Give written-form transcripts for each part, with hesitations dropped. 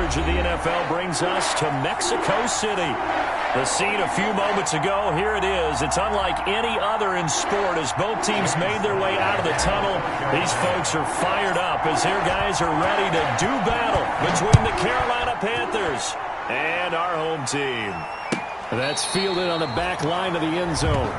coverage of the NFL brings us to Mexico City. The scene a few moments ago, here it is. It's unlike any other in sport as both teams made their way out of the tunnel. These folks are fired up as their guys are ready to do battle between the Carolina Panthers and our home team. That's fielded on the back line of the end zone.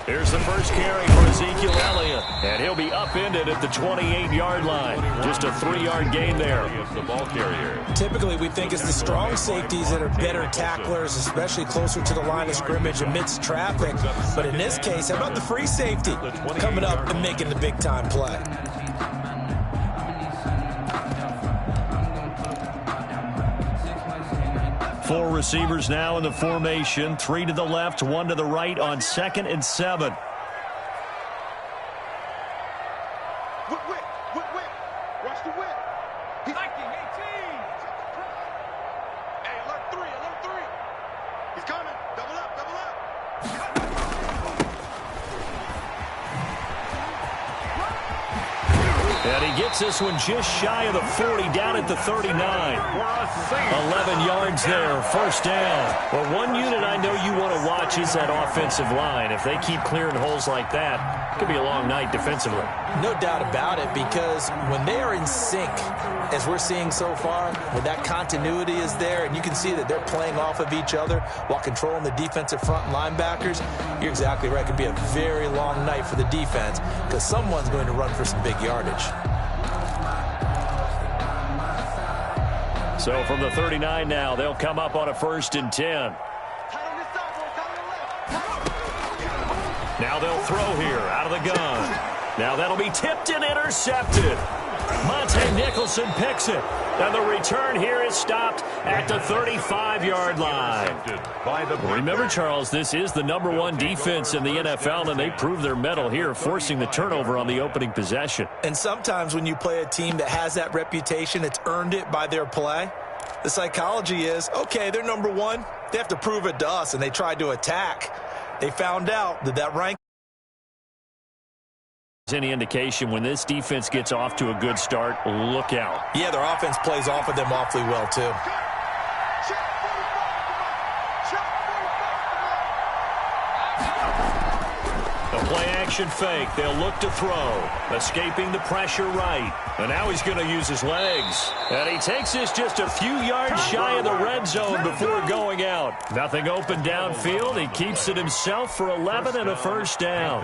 Here's the first carry for Ezekiel Elliott, and he'll be upended at the 28-yard line. Just a 3-yard gain there. The ball carrier. Typically, we think it's the strong safeties that are better tacklers, especially closer to the line of scrimmage amidst traffic. But in this case, how about the free safety coming up and making the big-time play? Four receivers now in the formation. 3 to the left, 1 to the right on 2nd and 7. Watch the whip. He's 18. Hey, alert 3. He's coming. Double up. And he gets this one just shy of the 40, down at the 39. 11 yards there, first down. Well, one unit I know you want to watch is that offensive line. If they keep clearing holes like that, it could be a long night defensively. No doubt about it, because when they are in sync, as we're seeing so far, when that continuity is there and you can see that they're playing off of each other while controlling the defensive front linebackers, you're exactly right. It could be a very long night for the defense because someone's going to run for some big yardage. So from the 39 now, they'll come up on a 1st and 10. Now they'll throw here out of the gun. Now that'll be tipped and intercepted. Monte Nicholson picks it. And the return here is stopped at the 35-yard line. Remember, Charles, this is the #1 defense in the NFL, and they prove their mettle here, forcing the turnover on the opening possession. And sometimes when you play a team that has that reputation, it's earned it by their play. The psychology is, okay, they're #1. They have to prove it to us, and they tried to attack. They found out that rank. Any indication when this defense gets off to a good start, look out. Yeah, their offense plays off of them awfully well, too. A play-action fake. They'll look to throw. Escaping the pressure right. And now he's going to use his legs. And he takes this just a few yards shy of the red zone before going out. Nothing open downfield. He keeps it himself for 11 and a first down.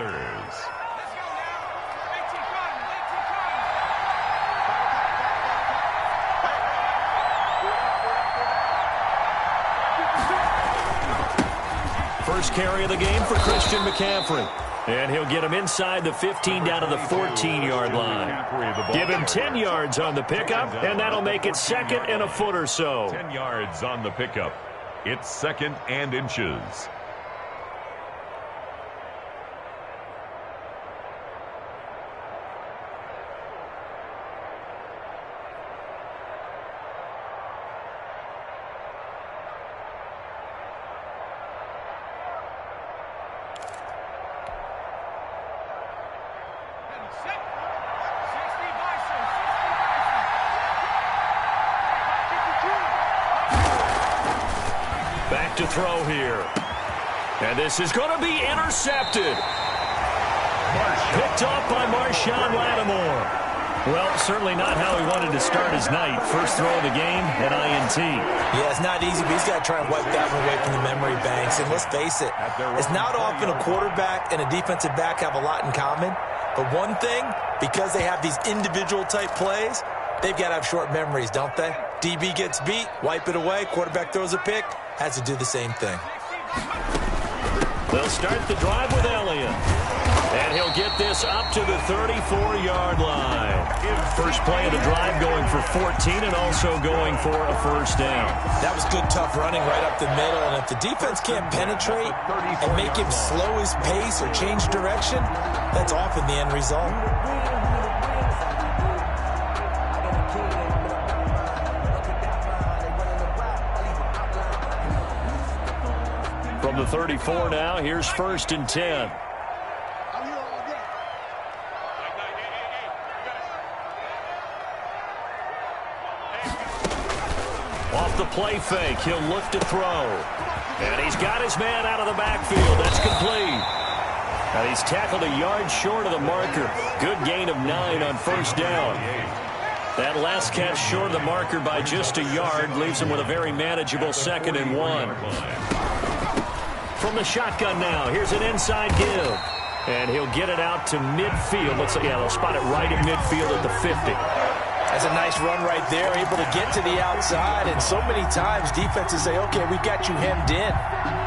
First carry of the game for Christian McCaffrey. And he'll get him inside the 15 down to the 14-yard line. Give him 10 yards on the pickup, and that'll make it 2nd and a foot or so. 10 yards on the pickup. It's 2nd and inches. Back to throw here. And this is going to be intercepted. Picked off by Marshawn Lattimore. Well, certainly not how he wanted to start his night. First throw of the game, an INT. Yeah, it's not easy, but he's got to try and wipe that one away from the memory banks. And let's face it, it's not often a quarterback and a defensive back have a lot in common. But one thing, because they have these individual type plays, they've got to have short memories, don't they? DB gets beat, wipe it away, quarterback throws a pick, has to do the same thing. They'll start the drive with Elliott. And he'll get this up to the 34-yard line. First play of the drive going for 14 and also going for a first down. That was good, tough running right up the middle. And if the defense can't penetrate and make him slow his pace or change direction, that's often the end result. From the 34 now, here's 1st and 10. Off the play fake, he'll look to throw. And he's got his man out of the backfield. That's complete. And he's tackled a yard short of the marker. Good gain of 9 on first down. That last catch short of the marker by just a yard leaves him with a very manageable 2nd and 1. From the shotgun now, here's an inside give. And he'll get it out to midfield. They'll spot it right at midfield at the 50. That's a nice run right there, able to get to the outside. And so many times defenses say, okay, we've got you hemmed in.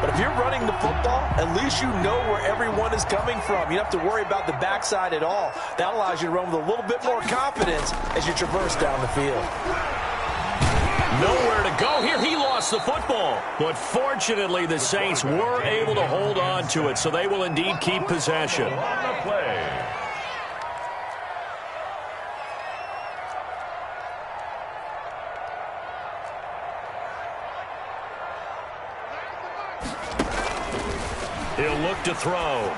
But if you're running the football, at least you know where everyone is coming from. You don't have to worry about the backside at all. That allows you to run with a little bit more confidence as you traverse down the field. Nowhere to go here. He lost the football. But fortunately, the Saints were able to hold on to it, so they will indeed keep possession. On the play. He'll look to throw.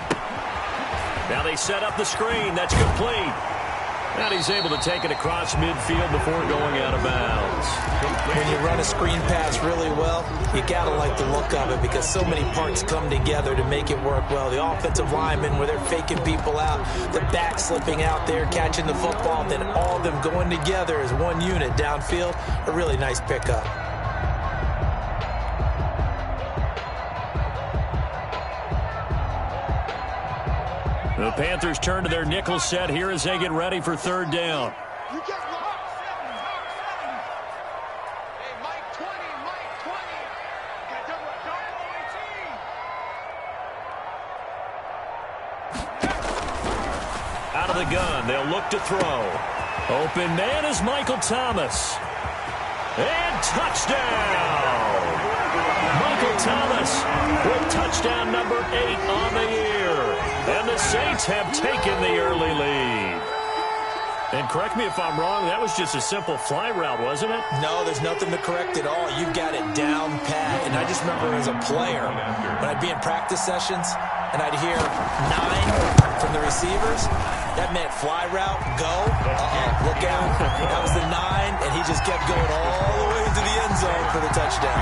Now they set up the screen. That's complete. And he's able to take it across midfield before going out of bounds. When you run a screen pass really well, you got to like the look of it because so many parts come together to make it work well. The offensive linemen, where they're faking people out, the back slipping out there, catching the football, then all of them going together as one unit downfield. A really nice pickup. The Panthers turn to their nickel set here as they get ready for 3rd down. You get Mike 20, Mike 20. Out of the gun, they'll look to throw. Open man is Michael Thomas. And touchdown! Michael Thomas with touchdown number 8 on the year. And the Saints have taken the early lead. And correct me if I'm wrong, that was just a simple fly route, wasn't it? No, there's nothing to correct at all. You've got it down pat. And I just remember as a player, when I'd be in practice sessions and I'd hear 9 from the receivers, that meant fly route, go, look out. That was the 9, and he just kept going all the way to the end zone for the touchdown.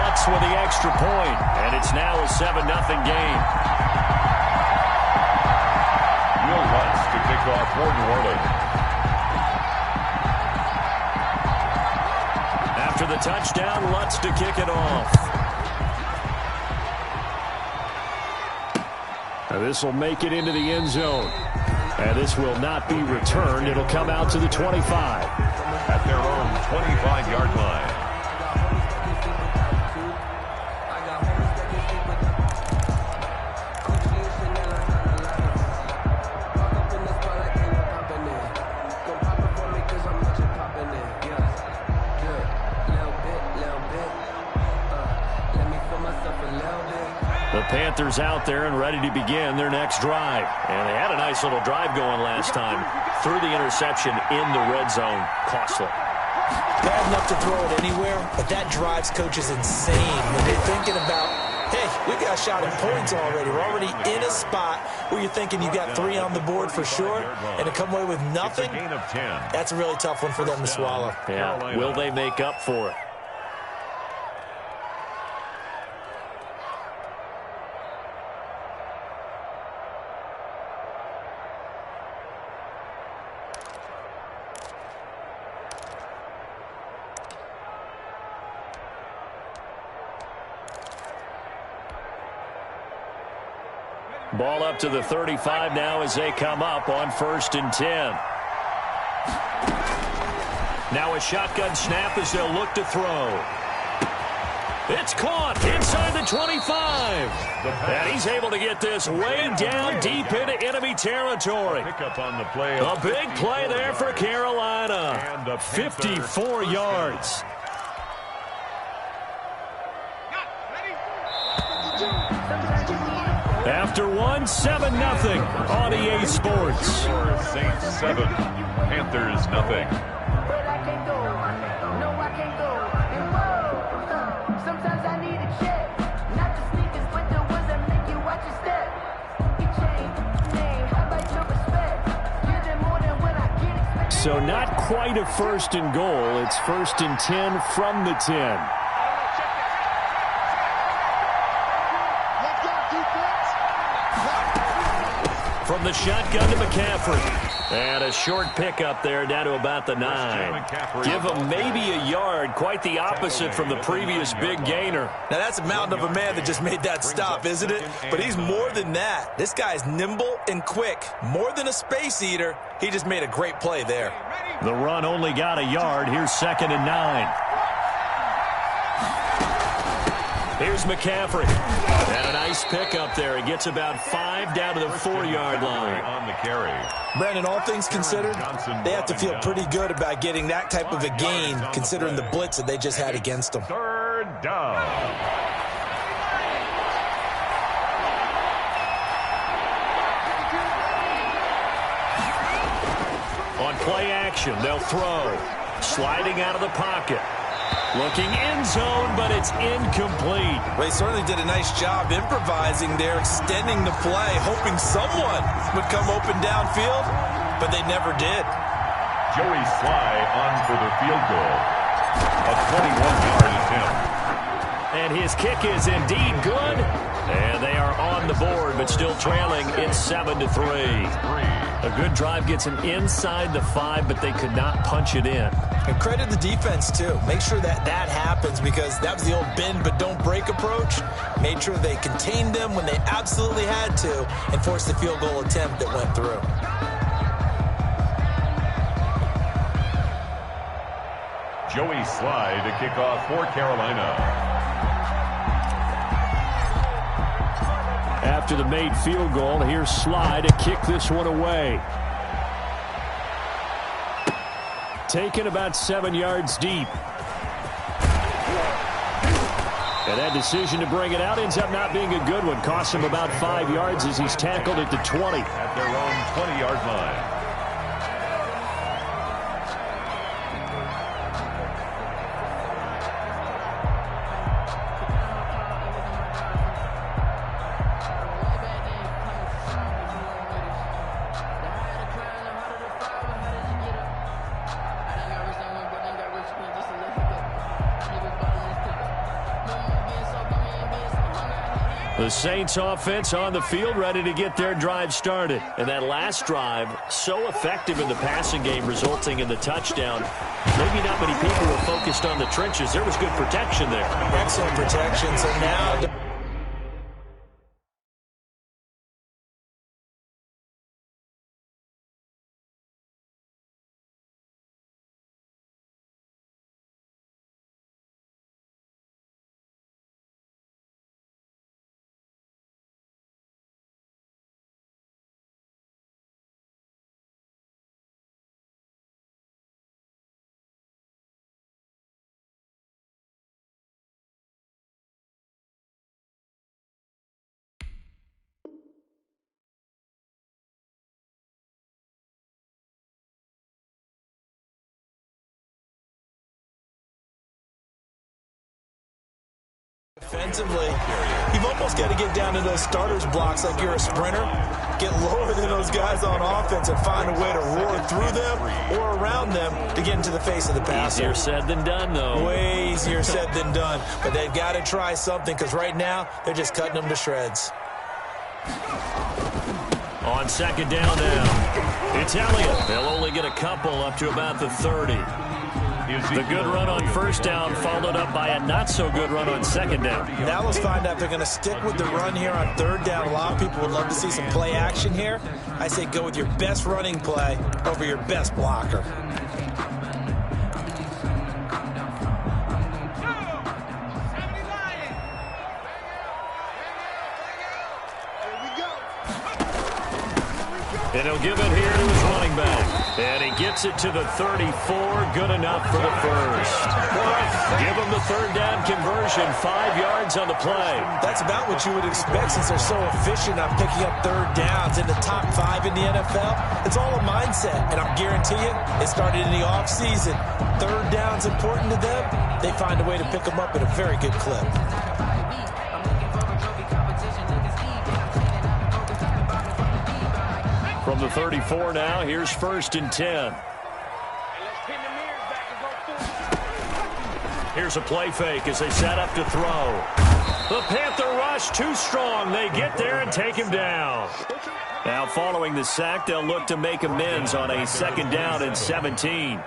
Lutz with the extra point, and it's now a 7-0 game. Will Lutz to kick off for New Orleans. After the touchdown, Lutz to kick it off. Now this will make it into the end zone. And this will not be returned. It'll come out to the 25. At their own 25-yard line. The Panthers out there and ready to begin their next drive. And they had a nice little drive going last time. Threw the interception in the red zone. Costly. Bad enough to throw it anywhere, but that drives coaches insane when they're thinking about, hey, we got a shot at points already. We're already in a spot where you're thinking you've got 3 on the board for sure, and to come away with nothing, that's a really tough one for them to swallow. Yeah, will they make up for it? Ball up to the 35 now as they come up on 1st and 10. Now a shotgun snap as they'll look to throw. It's caught inside the 25. And he's able to get this way down deep into enemy territory. Pickup on the play. A big play there for Carolina. 54 yards. After one, 7-0 on EA Sports. Saints 7, Panthers nothing. So not quite a first and goal. It's 1st and 10 from the 10. From the shotgun to McCaffrey. And a short pickup there down to about the 9. Give him maybe a yard. Quite the opposite from the previous big gainer. Now that's a mountain of a man that just made that stop, isn't it? But he's more than that. This guy's nimble and quick. More than a space eater. He just made a great play there. The run only got a yard. Here's 2nd and 9. Here's McCaffrey. And a nice pickup there. He gets about 5 down to the 4-yard line. On the carry. Brandon, all things considered, they have to feel pretty good about getting that type of a gain, considering the blitz that they just had against them. 3rd down. On play action, they'll throw. Sliding out of the pocket. Looking end zone, but it's incomplete. Well, he certainly did a nice job improvising there, extending the play, hoping someone would come open downfield, but they never did. Joey Sly on for the field goal. A 21-yard attempt. And his kick is indeed good. And they are on the board, but still trailing. It's 7-3. A good drive gets him inside the 5, but they could not punch it in. And credit the defense, too. Make sure that that happens, because that was the old bend but don't break approach. Made sure they contained them when they absolutely had to and forced the field goal attempt that went through. Joey Sly to kick off for Carolina. After the made field goal, here's Sly to kick this one away. Taken about 7 yards deep. And that decision to bring it out ends up not being a good one. Costs him about 5 yards as he's tackled at the 20. At their own 20-yard line. The Saints offense on the field, ready to get their drive started. And that last drive, so effective in the passing game, resulting in the touchdown. Maybe not many people were focused on the trenches. There was good protection there. Excellent protection. So now... Defensively, you've almost got to get down to those starters blocks like you're a sprinter. Get lower than those guys on offense and find a way to roar through them or around them to get into the face of the passer. Easier said than done, though. Way easier said than done. But they've got to try something, because right now they're just cutting them to shreds. On 2nd down now, it's Elliott. They'll only get a couple up to about the 30. The good run on 1st down followed up by a not-so-good run on 2nd down. Now let's find out if they're going to stick with the run here on 3rd down. A lot of people would love to see some play action here. I say go with your best running play over your best blocker. And he'll give it here to his running back. And he gets it to the 34. Good enough for the first. Give him the third down conversion. 5 yards on the play. That's about what you would expect since they're so efficient on picking up third downs in the top 5 in the NFL. It's all a mindset, and I guarantee you it started in the offseason. Third down's important to them. They find a way to pick them up at a very good clip. From the 34 now, here's 1st and 10. Here's a play fake as they set up to throw. The Panther rush too strong. They get there and take him down. Now following the sack, they'll look to make amends on a 2nd down and 17.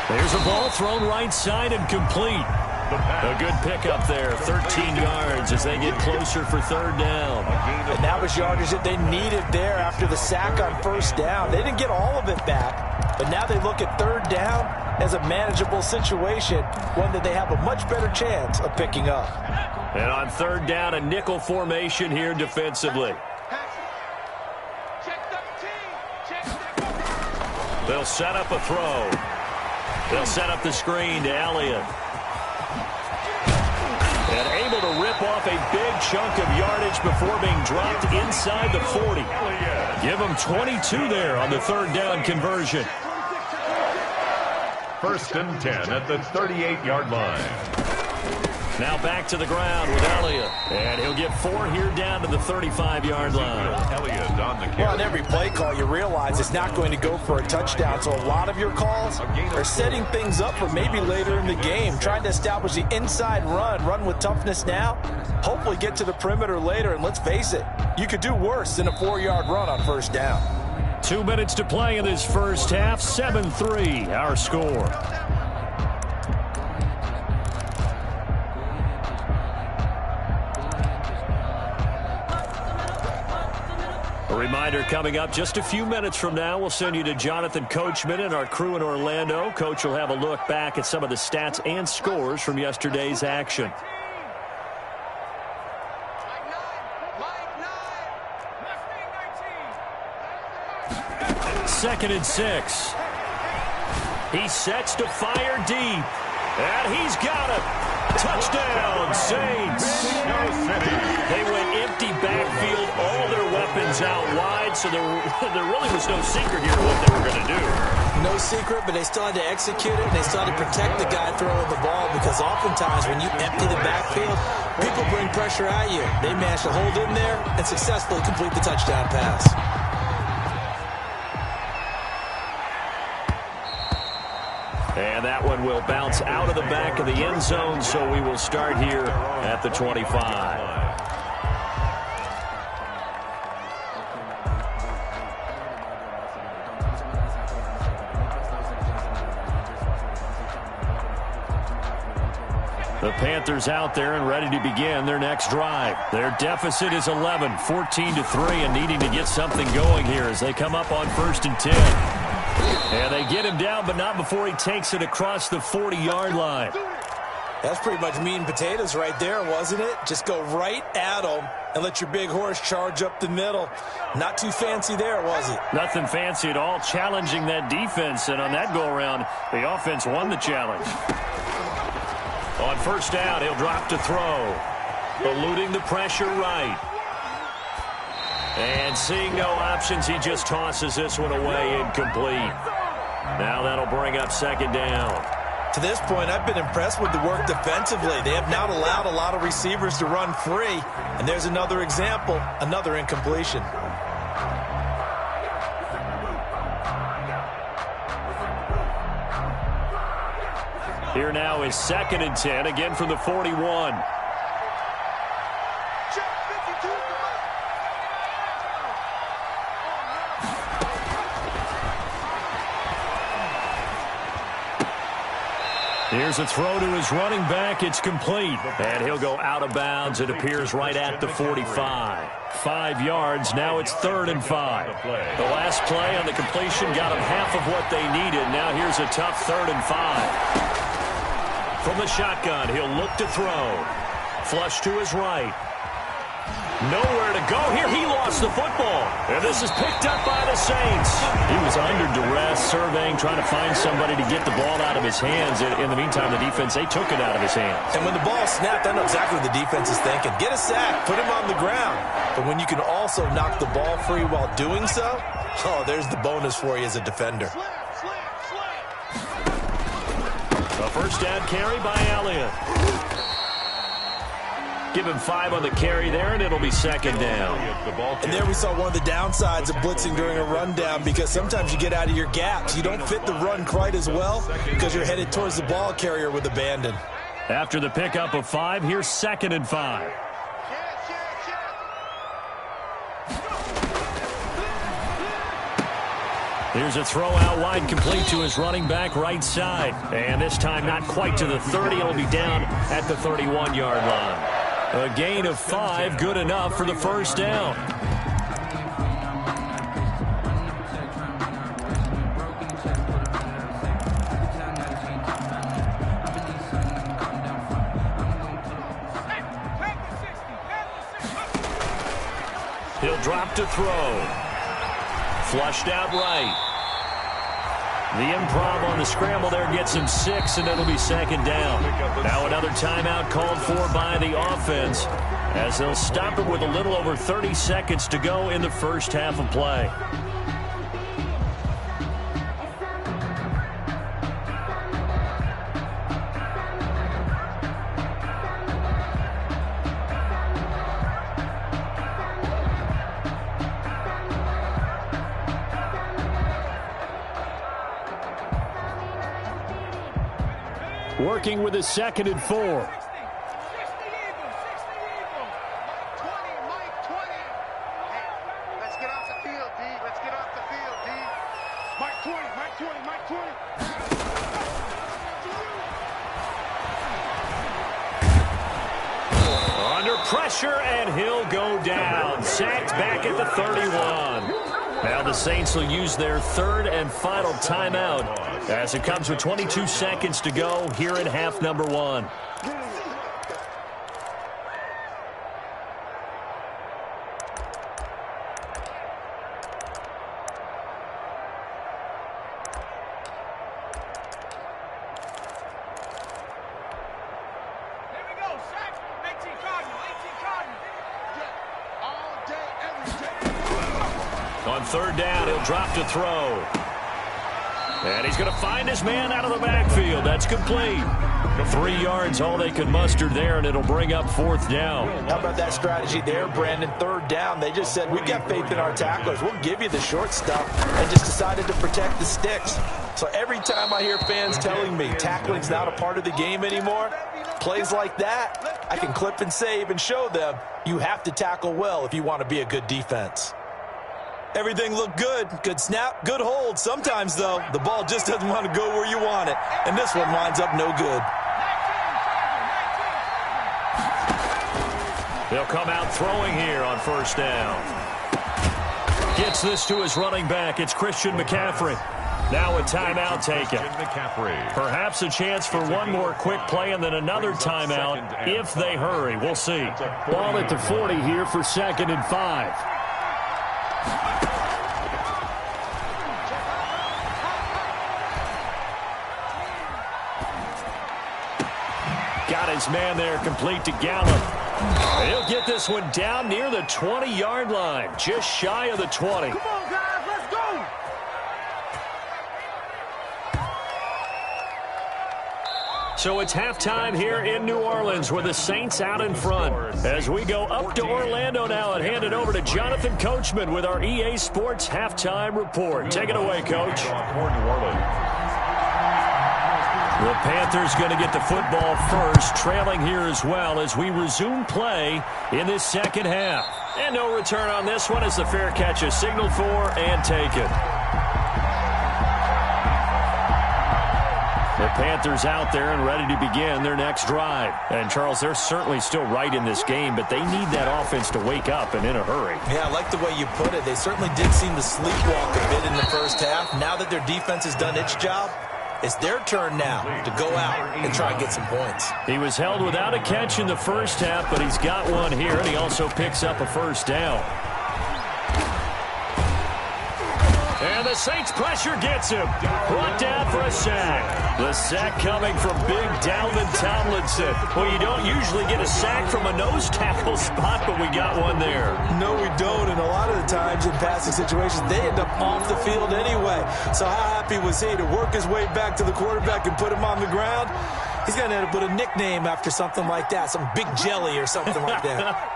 There's a ball thrown right side and complete. A good pickup there, 13 yards as they get closer for 3rd down. And that was yardage that they needed there after the sack on 1st down. They didn't get all of it back, but now they look at 3rd down as a manageable situation, one that they have a much better chance of picking up. And on 3rd down, a nickel formation here defensively. They'll set up a throw. They'll set up the screen to Elliott. And able to rip off a big chunk of yardage before being dropped inside the 40. Give them 22 there on the 3rd down conversion. 1st and 10 at the 38-yard line. Now back to the ground with Elliott. And he'll get 4 here down to the 35-yard line. Elliott on the carry. Well, on every play call, you realize it's not going to go for a touchdown. So a lot of your calls are setting things up for maybe later in the game, trying to establish the inside run with toughness now, hopefully get to the perimeter later. And let's face it, you could do worse than a 4-yard run on 1st down. 2 minutes to play in this first half. 7-3, our score. A reminder coming up just a few minutes from now, we'll send you to Jonathan Coachman and our crew in Orlando. Coach will have a look back at some of the stats and scores from yesterday's action. Second and 6. He sets to fire deep. And he's got it. Touchdown, Saints. They went empty backfield, all their weapons out wide, so there really was no secret here what they were going to do. No secret, but they still had to execute it, and they still had to protect the guy throwing the ball, because oftentimes when you empty the backfield, people bring pressure at you. They managed to hold in there and successfully complete the touchdown pass. And that one will bounce out of the back of the end zone, so we will start here at the 25. The Panthers out there and ready to begin their next drive. Their deficit is 11, 14-3, and needing to get something going here as they come up on 1st and 10. And they get him down, but not before he takes it across the 40-yard line. That's pretty much meat and potatoes right there, wasn't it? Just go right at him and let your big horse charge up the middle. Not too fancy there, was it? Nothing fancy at all, challenging that defense. And on that go-around, the offense won the challenge. On 1st down, he'll drop to throw. Eluding the pressure right. And seeing no options, he just tosses this one away incomplete. Now that'll bring up 2nd down. To this point, I've been impressed with the work defensively. They have not allowed a lot of receivers to run free. And there's another example, another incompletion. Here now is 2nd and 10, again from the 41. Here's a throw to his running back. It's complete. And he'll go out of bounds. It appears right at the 45. 5 yards. Now it's 3rd and 5. The last play on the completion got them half of what they needed. Now here's a tough 3rd and 5. From the shotgun, he'll look to throw. Flush to his right. Nowhere to go here. He lost the football. And this is picked up by the Saints. He was under duress, surveying, trying to find somebody to get the ball out of his hands. In the meantime, the defense, they took it out of his hands. And when the ball snapped, I know exactly what the defense is thinking. Get a sack, put him on the ground. But when you can also knock the ball free while doing so, oh, there's the bonus for you as a defender. A first down carry by Elliott. Give him 5 on the carry there, and it'll be second down. And there we saw one of the downsides of blitzing during a rundown, because sometimes you get out of your gaps. You don't fit the run quite as well because you're headed towards the ball carrier with abandon. After the pickup of 5, here's 2nd and 5. Here's a throw out wide, complete to his running back right side. And this time not quite to the 30. It'll be down at the 31-yard line. A gain of 5, good enough for the first down. He'll drop to throw. Flushed out right. The improv on the scramble there gets him 6, and it'll be second down. Now another timeout called for by the offense, as they'll stop it with a little over 30 seconds to go in the first half of play. Working with a 2nd and 4. Let's get off the field, D. Let's get off the field, D. Mike 20, Mike 20, Mike 20. Under pressure, and he'll go down. Sacked back at the 31. Now the Saints will use their 3rd and final timeout, as it comes with 22 seconds to go here in half number 1. On 3rd down, he'll drop to throw. And he's going to find his man out of the backfield. That's complete. 3 yards, all they can muster there, and it'll bring up 4th down. How about that strategy there, Brandon? 3rd down, they just said, we've got faith in our tacklers. We'll give you the short stuff, and just decided to protect the sticks. So every time I hear fans telling me tackling's not a part of the game anymore, plays like that, I can clip and save and show them you have to tackle well if you want to be a good defense. Everything looked good. Good snap, good hold. Sometimes, though, the ball just doesn't want to go where you want it. And this one winds up no good. They'll come out throwing here on 1st down. Gets this to his running back. It's Christian McCaffrey. Now a timeout taken. Perhaps a chance for one more quick play and then another timeout if they hurry. We'll see. Ball at the 40 here for 2nd and 5. Got his man there, complete to Gallup. He'll get this one down near the 20-yard line, just shy of the 20. Come on, guys, let's go. So it's halftime here in New Orleans with the Saints out in front. As we go up to Orlando now and hand it over to Jonathan Coachman with our EA Sports Halftime Report. Take it away, Coach. The Panthers going to get the football first, trailing here as well as we resume play in this second half. And no return on this one as the fair catch is signaled for and taken. The Panthers out there and ready to begin their next drive. And, Charles, they're certainly still right in this game, but they need that offense to wake up and in a hurry. Yeah, I like the way you put it. They certainly did seem to sleepwalk a bit in the first half. Now that their defense has done its job, It's their turn now to go out and try and get some points. He was held without a catch in the first half, but he's got one here, and he also picks up a first down. And the Saints pressure gets him. Brought down for a sack. The sack coming from big Dalvin Tomlinson. Well, you don't usually get a sack from a nose tackle spot, but we got one there. No, we don't. And a lot of the times in passing situations, they end up off the field anyway. So how happy was he to work his way back to the quarterback and put him on the ground? He's going to end up with a nickname after something like that, some Big Jelly or something like that.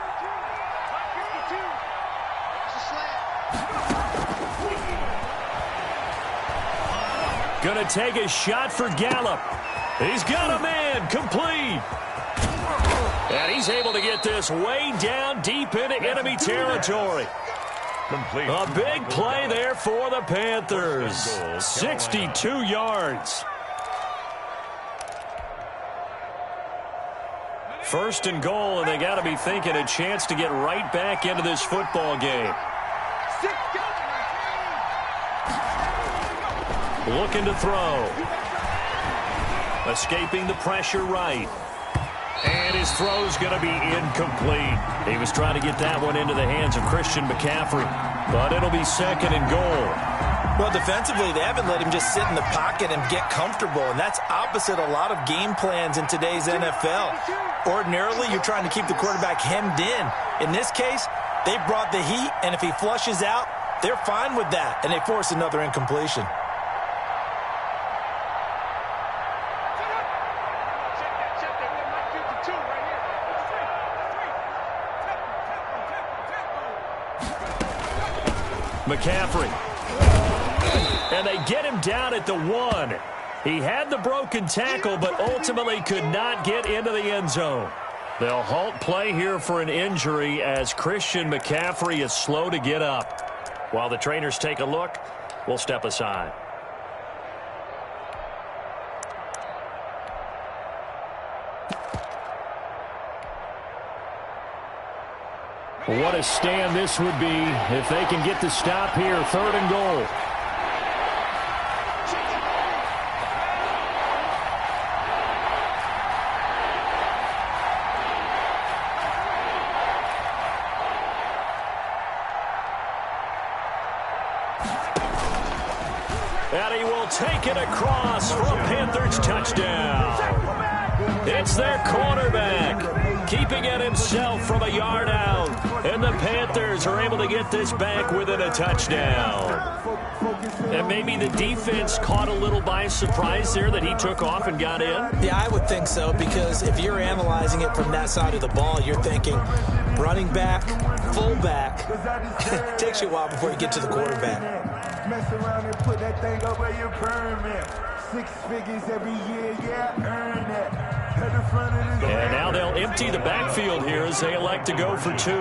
Going to take a shot for Gallup. He's got a man, complete. And he's able to get this way down deep into enemy territory. Complete. A big play there for the Panthers. 62 yards. First and goal, and they got to be thinking a chance to get right back into this football game. Looking to throw. Escaping the pressure right. And his throw's going to be incomplete. He was trying to get that one into the hands of Christian McCaffrey. But it'll be second and goal. Well, defensively, they haven't let him just sit in the pocket and get comfortable. And that's opposite a lot of game plans in today's NFL. Ordinarily, you're trying to keep the quarterback hemmed in. In this case, they brought the heat. And if he flushes out, they're fine with that. And they force another incompletion. McCaffrey. And they get him down at the 1. He had the broken tackle, but ultimately could not get into the end zone. They'll halt play here for an injury as Christian McCaffrey is slow to get up. While the trainers take a look, we'll step aside. What a stand this would be if they can get the stop here. Third and goal. And he will take it across for a Panthers touchdown. It's their quarterback, keeping it himself from a yard out. And the Panthers are able to get this back within a touchdown. And maybe the defense caught a little by surprise there that he took off and got in? Yeah, I would think so, because if you're analyzing it from that side of the ball, you're thinking running back, fullback. It takes you a while before you get to the quarterback. Mess around and put that thing over your permit. 6 figures every year, yeah, earn that. And now they'll empty the backfield here as they elect to go for 2.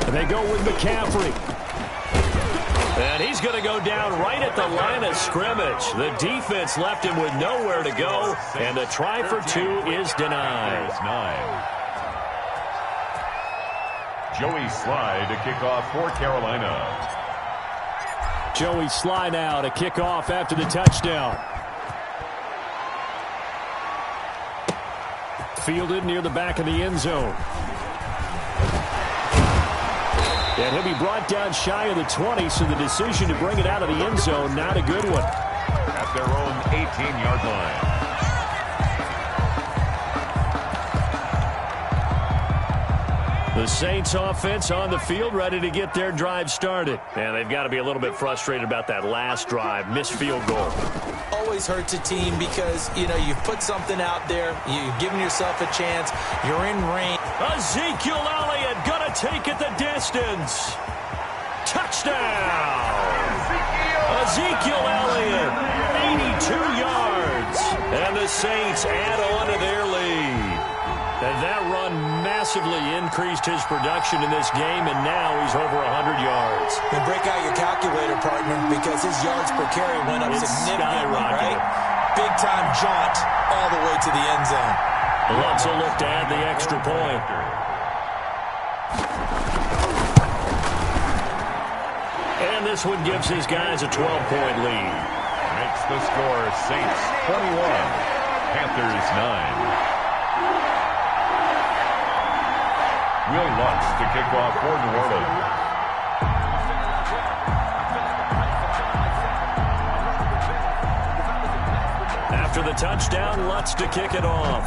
And they go with McCaffrey. And he's going to go down right at the line of scrimmage. The defense left him with nowhere to go, and the try for 2 is denied. 9. Joey Sly to kick off for Carolina. Joey Sly now to kick off after the touchdown. Fielded near the back of the end zone. And he'll be brought down shy of the 20, so the decision to bring it out of the end zone, not a good one. At their own 18-yard line. The Saints offense on the field, ready to get their drive started. And they've got to be a little bit frustrated about that last drive, missed field goal. Always hurts a team because, you know, you've put something out there, you've given yourself a chance, you're in range. Ezekiel Elliott going to take it the distance. Touchdown! Ezekiel Elliott, 82 yards. And the Saints add on to their lead. And that run massively increased his production in this game, and now he's over 100 yards. And break out your calculator, partner, because his yards per carry went up significantly, right? Big-time jaunt all the way to the end zone. Lutz will look to add the extra point. And this one gives his guys a 12-point lead. Makes the score Saints 21, Panthers 9. Will Lutz to kick off for New Orleans. After the touchdown, Lutz to kick it off.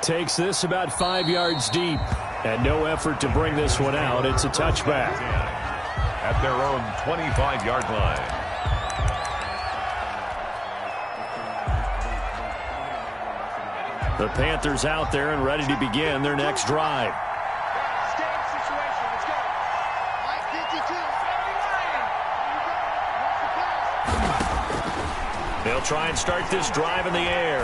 Takes this about 5 yards deep. And no effort to bring this one out. It's a touchback. At their own 25-yard line. The Panthers out there and ready to begin their next drive. They'll try and start this drive in the air.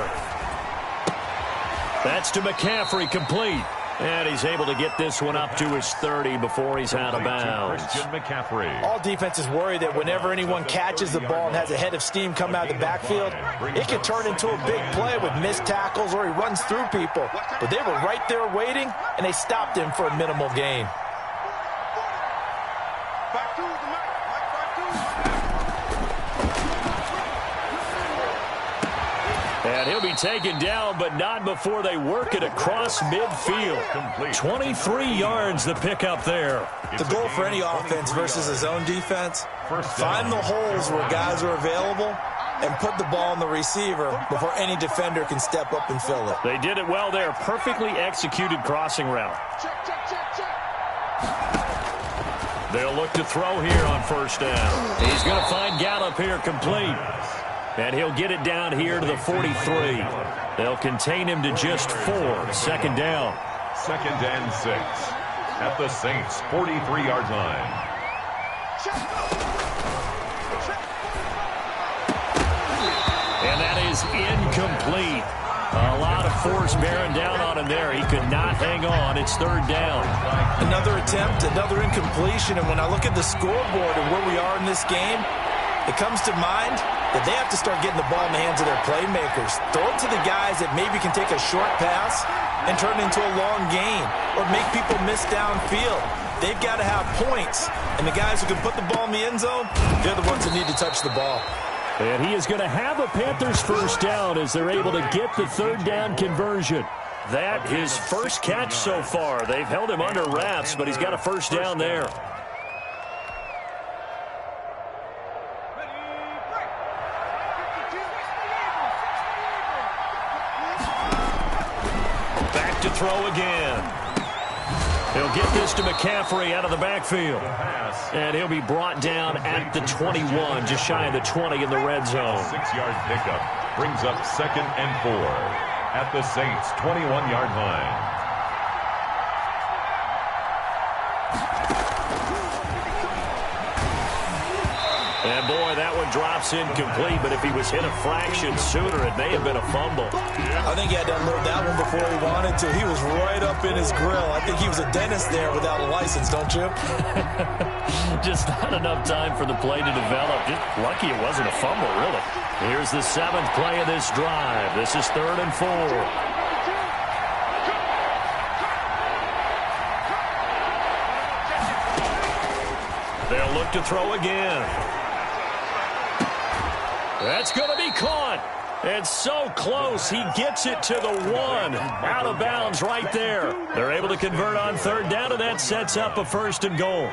That's to McCaffrey, complete. And he's able to get this one up to his 30 before he's out of bounds. All defenses worry that whenever anyone catches the ball and has a head of steam come out of the backfield, it could turn into a big play with missed tackles or he runs through people. But they were right there waiting, and they stopped him for a minimal gain. And he'll be taken down, but not before they work it across midfield. 23 yards the pickup there. The goal for any offense versus a zone defense, find the holes where guys are available and put the ball on the receiver before any defender can step up and fill it. They did it well there. Perfectly executed crossing route. They'll look to throw here on first down. He's going to find Gallup here complete. And he'll get it down here to the 43. They'll contain him to just 4. Second down. 2nd and 6. At the Saints' 43-yard line. And that is incomplete. A lot of force bearing down on him there. He could not hang on. It's 3rd down. Another attempt, another incompletion. And when I look at the scoreboard and where we are in this game, it comes to mind that they have to start getting the ball in the hands of their playmakers. Throw it to the guys that maybe can take a short pass and turn it into a long gain or make people miss downfield. They've got to have points. And the guys who can put the ball in the end zone, they're the ones that need to touch the ball. And he is going to have a Panthers first down as they're able to get the 3rd down conversion. That his first catch so far. They've held him under wraps, but he's got a first down there. To throw again. He'll get this to McCaffrey out of the backfield. And he'll be brought down at the 21, just shy of the 20 in the red zone. 6-yard pickup brings up 2nd and 4 at the Saints' 21-yard line. And boy, that one drops incomplete, but if he was hit a fraction sooner, it may have been a fumble. I think he had to unload that one before he wanted to. He was right up in his grill. I think he was a dentist there without a license, don't you? Just not enough time for the play to develop. Just lucky it wasn't a fumble, really. Here's the 7th play of this drive. This is 3rd and 4. They'll look to throw again. That's going to be caught. And so close, he gets it to the 1. Out of bounds right there. They're able to convert on 3rd down, and that sets up a 1st and goal.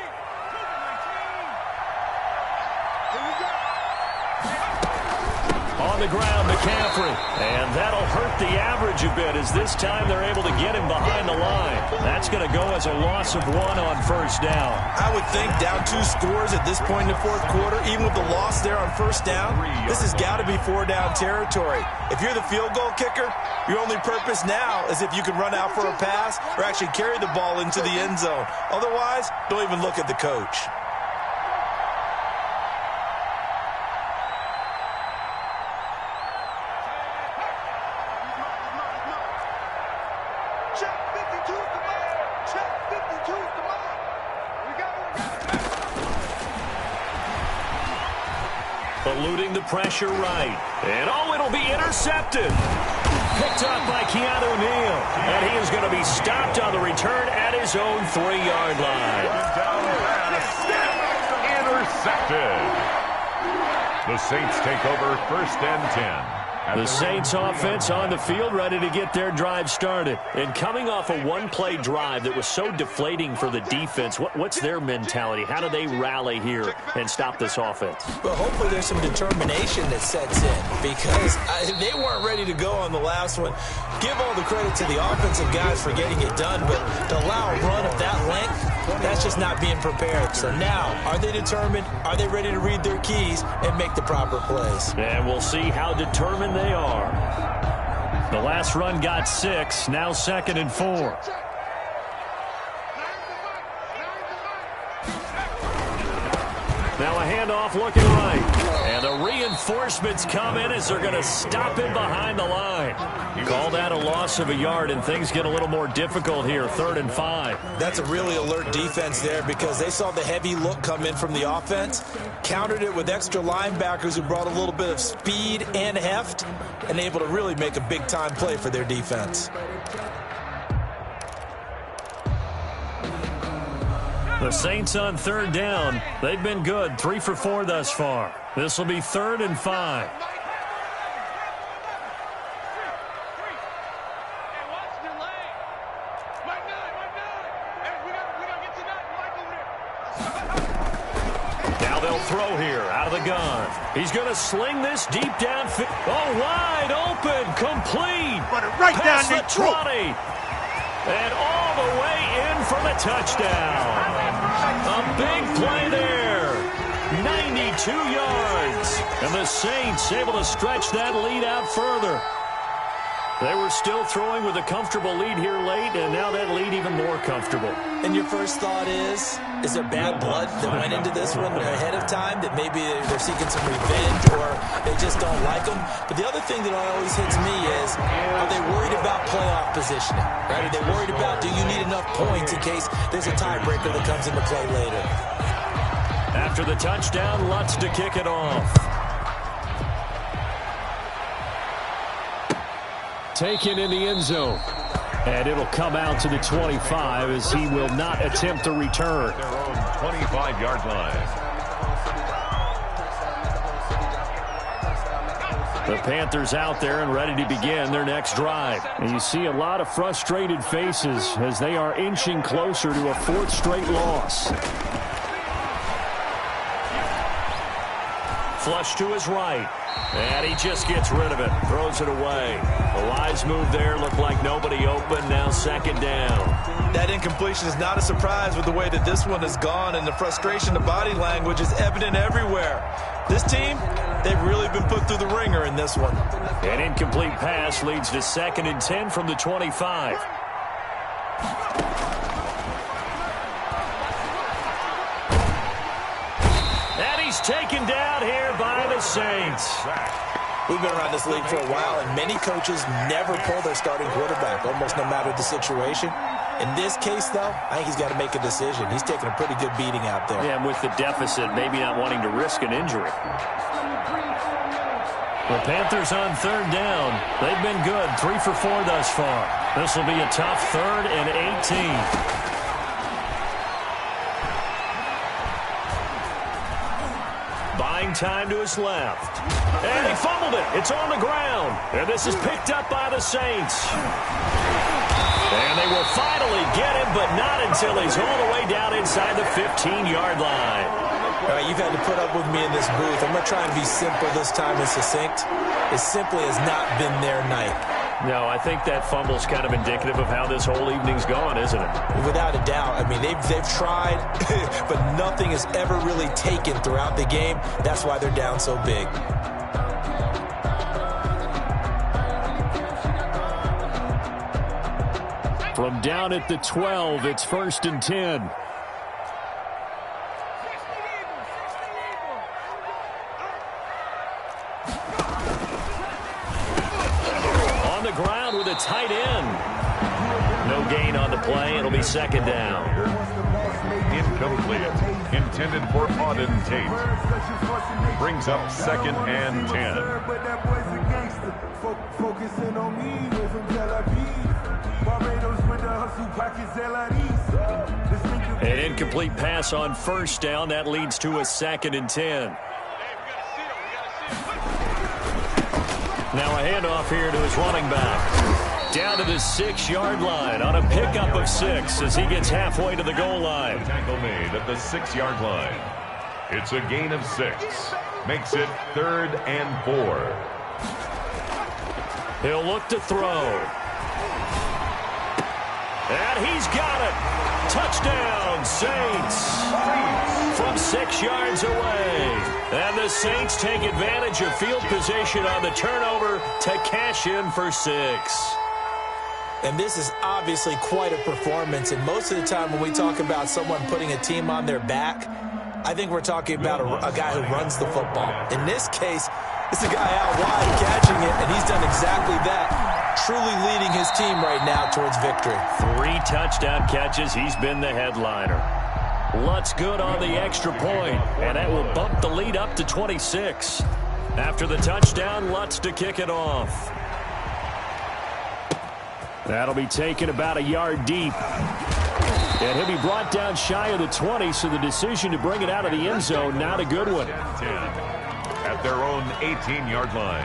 On the ground, McCaffrey. And that'll hurt the average a bit as this time they're able to get him behind the line. That's going to go as a loss of 1 on 1st down. I would think down 2 scores at this point in the 4th quarter, even with the loss there on 1st down, this has got to be 4-down territory. If you're the field goal kicker, your only purpose now is if you can run out for a pass or actually carry the ball into the end zone. Otherwise, don't even look at the coach. Eluding the pressure right. And, oh, it'll be intercepted. Picked up by Keanu Neal. And he is going to be stopped on the return at his own 3-yard line. Down pass. Intercepted. The Saints take over 1st and 10. The Saints offense on the field, ready to get their drive started. And coming off a one-play drive that was so deflating for the defense, what's their mentality? How do they rally here and stop this offense? Well, hopefully there's some determination that sets in because they weren't ready to go on the last one. Give all the credit to the offensive guys for getting it done, but to allow a run of that length, that's just not being prepared. So now, are they determined? Are they ready to read their keys and make the proper plays? And we'll see how determined they are. The last run got 6, now 2nd and 4. Now a handoff looking right. And the reinforcements come in as they're going to stop him behind the line. Call that a loss of a yard, and things get a little more difficult here, 3rd and 5. That's a really alert defense there because they saw the heavy look come in from the offense, countered it with extra linebackers who brought a little bit of speed and heft, and able to really make a big-time play for their defense. The Saints on 3rd down. They've been good, 3 for 4 thus far. This will be 3rd and 5. Now they'll throw here out of the gun. He's going to sling this deep downfield. Oh, wide open, complete. Right down the trolley. And all the way in for the touchdown. A big play there. 92 yards. And the Saints able to stretch that lead out further. They were still throwing with a comfortable lead here late, and now that lead even more comfortable. And your first thought is there bad blood that went into this one ahead of time, that maybe they're seeking some revenge or they just don't like them? But the other thing that always hits me is, are they worried about playoff positioning? Right? Are they worried about, do you need enough points in case there's a tiebreaker that comes into play later? After the touchdown, Lutz to kick it off. Taken in the end zone. And it'll come out to the 25 as he will not attempt to return. Their own 25-yard line. The Panthers out there and ready to begin their next drive. And you see a lot of frustrated faces as they are inching closer to a 4th straight loss. Flush to his right. And he just gets rid of it. Throws it away. The wise move there. Looked like nobody open. Now 2nd down. That incompletion is not a surprise with the way that this one has gone, and the frustration, the body language is evident everywhere. This team, they've really been put through the ringer in this one. An incomplete pass leads to 2nd and 10 from the 25. And he's taken down here by the Saints. We've been around this league for a while, and many coaches never pull their starting quarterback, almost no matter the situation. In this case, though, I think he's got to make a decision. He's taking a pretty good beating out there. Yeah, and with the deficit, maybe not wanting to risk an injury. The Panthers on 3rd down. They've been good, 3 for 4 thus far. This will be a tough 3rd and 18. Buying time to his left. And he fumbled it. It's on the ground. And this is picked up by the Saints. And they will finally get him, but not until he's all the way down inside the 15-yard line. All right, you've had to put up with me in this booth. I'm going to try and be simple this time and succinct. It simply has not been their night. No, I think that fumble's kind of indicative of how this whole evening's gone, isn't it? Without a doubt. I mean, they've tried, but nothing has ever really taken throughout the game. That's why they're down so big. From down at the 12, it's 1st and 10. On the ground with a tight end. No gain on the play. It'll be 2nd down. Incomplete. Intended for Auden Tate. Brings up 2nd and 10. Focusing on me, way from Tel Aviv. Barbados with the hustle pockets, LIDs. An incomplete pass on first down. That leads to a 2nd and 10. Now a handoff here to his running back. Down to the 6-yard line on a pickup of 6 as he gets halfway to the goal line. Tackle made at the 6-yard line. It's a gain of 6. Makes it 3rd and 4. He'll look to throw. And he's got it. Touchdown, Saints. From 6 yards away. And the Saints take advantage of field position on the turnover to cash in for 6. And this is obviously quite a performance. And most of the time when we talk about someone putting a team on their back, I think we're talking about a guy who runs the football. In this case, it's a guy out wide catching it, and he's done exactly that, truly leading his team right now towards victory. 3 touchdown catches. He's been the headliner. Lutz good on the extra point, and that will bump the lead up to 26. After the touchdown, Lutz to kick it off. That'll be taken about a yard deep. And he'll be brought down shy of the 20, so the decision to bring it out of the end zone, not a good one. 10 at their own 18-yard line.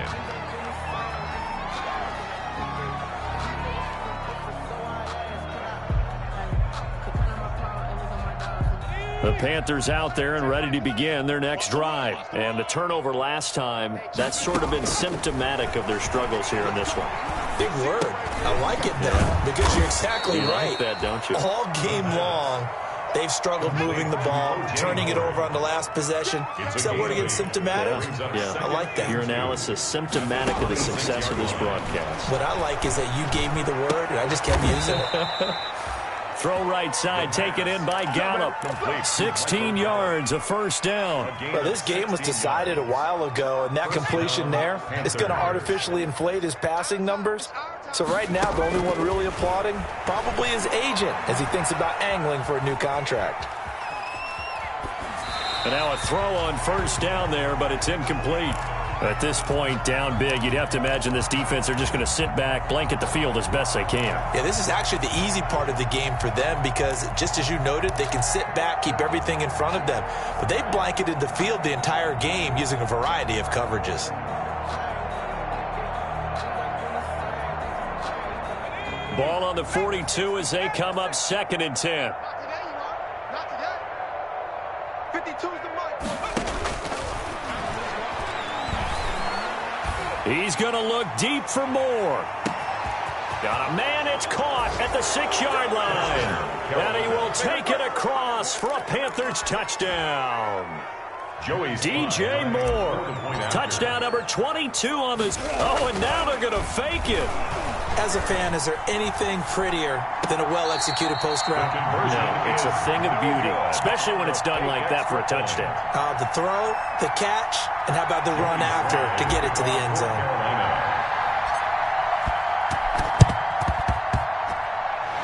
The Panthers out there and ready to begin their next drive. And the turnover last time, that's sort of been symptomatic of their struggles here in this one. Big word. I like it, though, because you're exactly right. Like that, don't you? All game long, they've struggled moving the ball, turning it over on the last possession. Is that word again, symptomatic? Yeah. I like that. Your analysis, symptomatic of the success of this broadcast. What I like is that you gave me the word, and I just kept using it. Throw right side, taken in by Gallup. 16 yards, a first down. Well, this game was decided a while ago, and that completion there is going to artificially inflate his passing numbers. So right now, the only one really applauding probably his agent as he thinks about angling for a new contract. And now a throw on first down there, but it's incomplete. At this point, down big, you'd have to imagine this defense are just going to sit back, blanket the field as best they can. Yeah, this is actually the easy part of the game for them because, just as you noted, they can sit back, keep everything in front of them. But they've blanketed the field the entire game using a variety of coverages. Ball on the 42 as they come up 2nd and 10. Not today. 52 is the mark. He's going to look deep for more. Got a man, it's caught at the 6-yard line. And he will take it across for a Panthers touchdown. DJ Moore. Touchdown number 22 on this. Oh, and now they're going to fake it. As a fan, is there anything prettier than a well-executed post-route? No, it's a thing of beauty, especially when it's done like that for a touchdown. The throw, the catch, and how about the run after to get it to the end zone?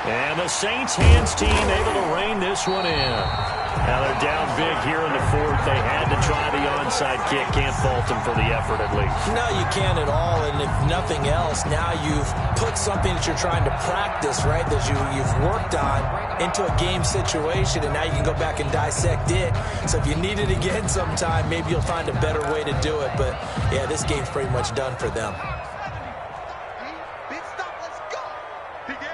And the Saints hands team able to rein this one in. Now they're down big here in the 4th. They had to try the onside kick. Can't fault them for the effort at least. No, you can't at all. And if nothing else, now you've put something that you're trying to practice, right, that you've worked on into a game situation, and now you can go back and dissect it. So if you need it again sometime, maybe you'll find a better way to do it. But, yeah, this game's pretty much done for them. Big stop, let's go. Be good.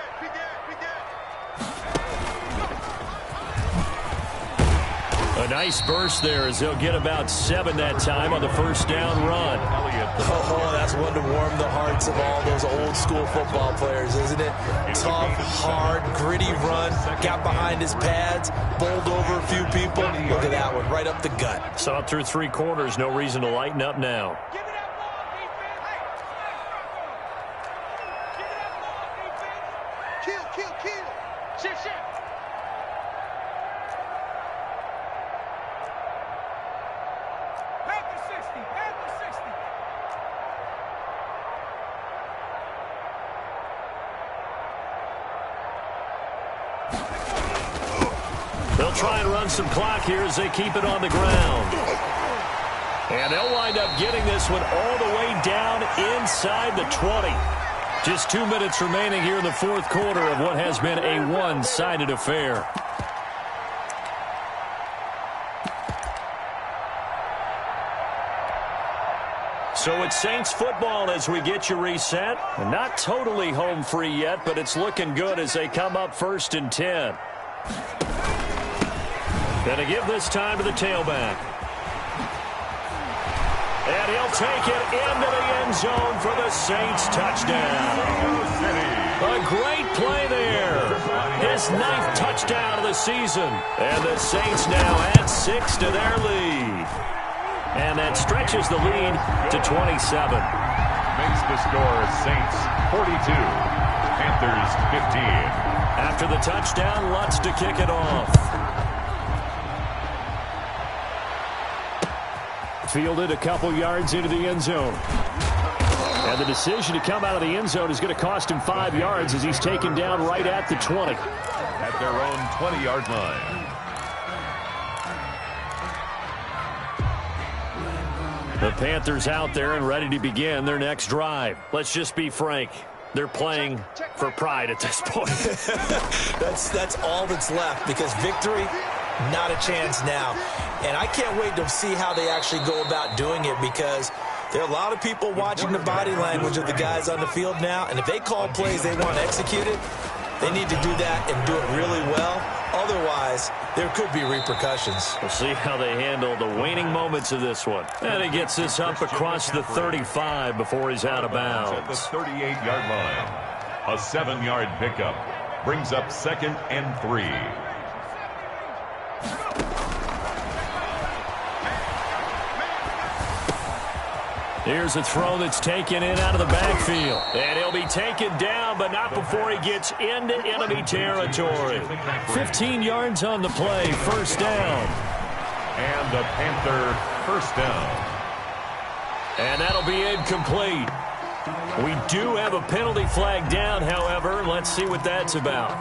A nice burst there as they'll get about 7 that time on the first down run. Oh, that's one to warm the hearts of all those old-school football players, isn't it? Tough, hard, gritty run, got behind his pads, bowled over a few people. Look at that one, right up the gut. Saw it through 3 quarters, no reason to lighten up now. Give it up, ball, defense. Give it up, ball, defense. Kill. Shift. They'll try and run some clock here as they keep it on the ground. And they'll wind up getting this one all the way down inside the 20. Just 2 minutes remaining here in the fourth quarter of what has been a one-sided affair. So it's Saints football as we get you reset. Not totally home free yet, but it's looking good as they come up 1st and 10. Going to give this time to the tailback. And he'll take it into the end zone for the Saints touchdown. A great play there. His 9th touchdown of the season. And the Saints now add 6 to their lead. And that stretches the lead to 27. Makes the score Saints 42, Panthers 15. After the touchdown, Lutz to kick it off. Fielded a couple yards into the end zone. And the decision to come out of the end zone is going to cost him 5 yards as he's taken down right at the 20. At their own 20-yard line. The Panthers out there and ready to begin their next drive. Let's just be frank. They're playing for pride at this point. That's all that's left, because victory, not a chance now. And I can't wait to see how they actually go about doing it, because there are a lot of people watching the body language of the guys on the field now, and if they call plays they want executed, they need to do that and do it really well. Otherwise, there could be repercussions. We'll see how they handle the waning moments of this one. And he gets this up across the 35 before he's out of bounds. At the 38-yard line, a 7-yard pickup brings up 2nd and 3. Here's a throw that's taken in out of the backfield. And he'll be taken down, but not before he gets into enemy territory. 15 yards on the play, 1st down. And the Panther 1st down. And that'll be incomplete. We do have a penalty flag down, however. Let's see what that's about.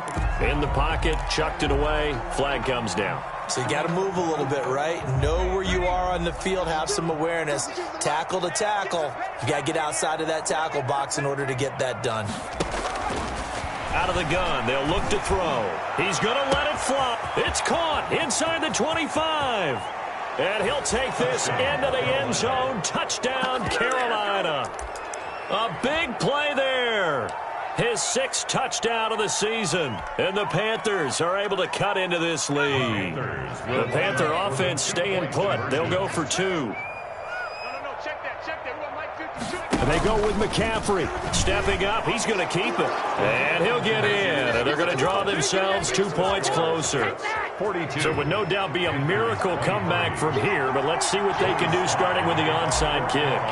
In the pocket, chucked it away, flag comes down. So you got to move a little bit, right? Know where you are on the field, have some awareness. Tackle to tackle. You got to get outside of that tackle box in order to get that done. Out of the gun, they'll look to throw. He's going to let it flop. It's caught inside the 25. And he'll take this into the end zone. Touchdown, Carolina. A big play there. His 6th touchdown of the season. And the Panthers are able to cut into this lead. The Panther offense staying put. They'll go for 2. And they go with McCaffrey. Stepping up, he's going to keep it. And he'll get in. And they're going to draw themselves 2 points closer. 42. So it would no doubt be a miracle comeback from here. But let's see what they can do starting with the onside kick.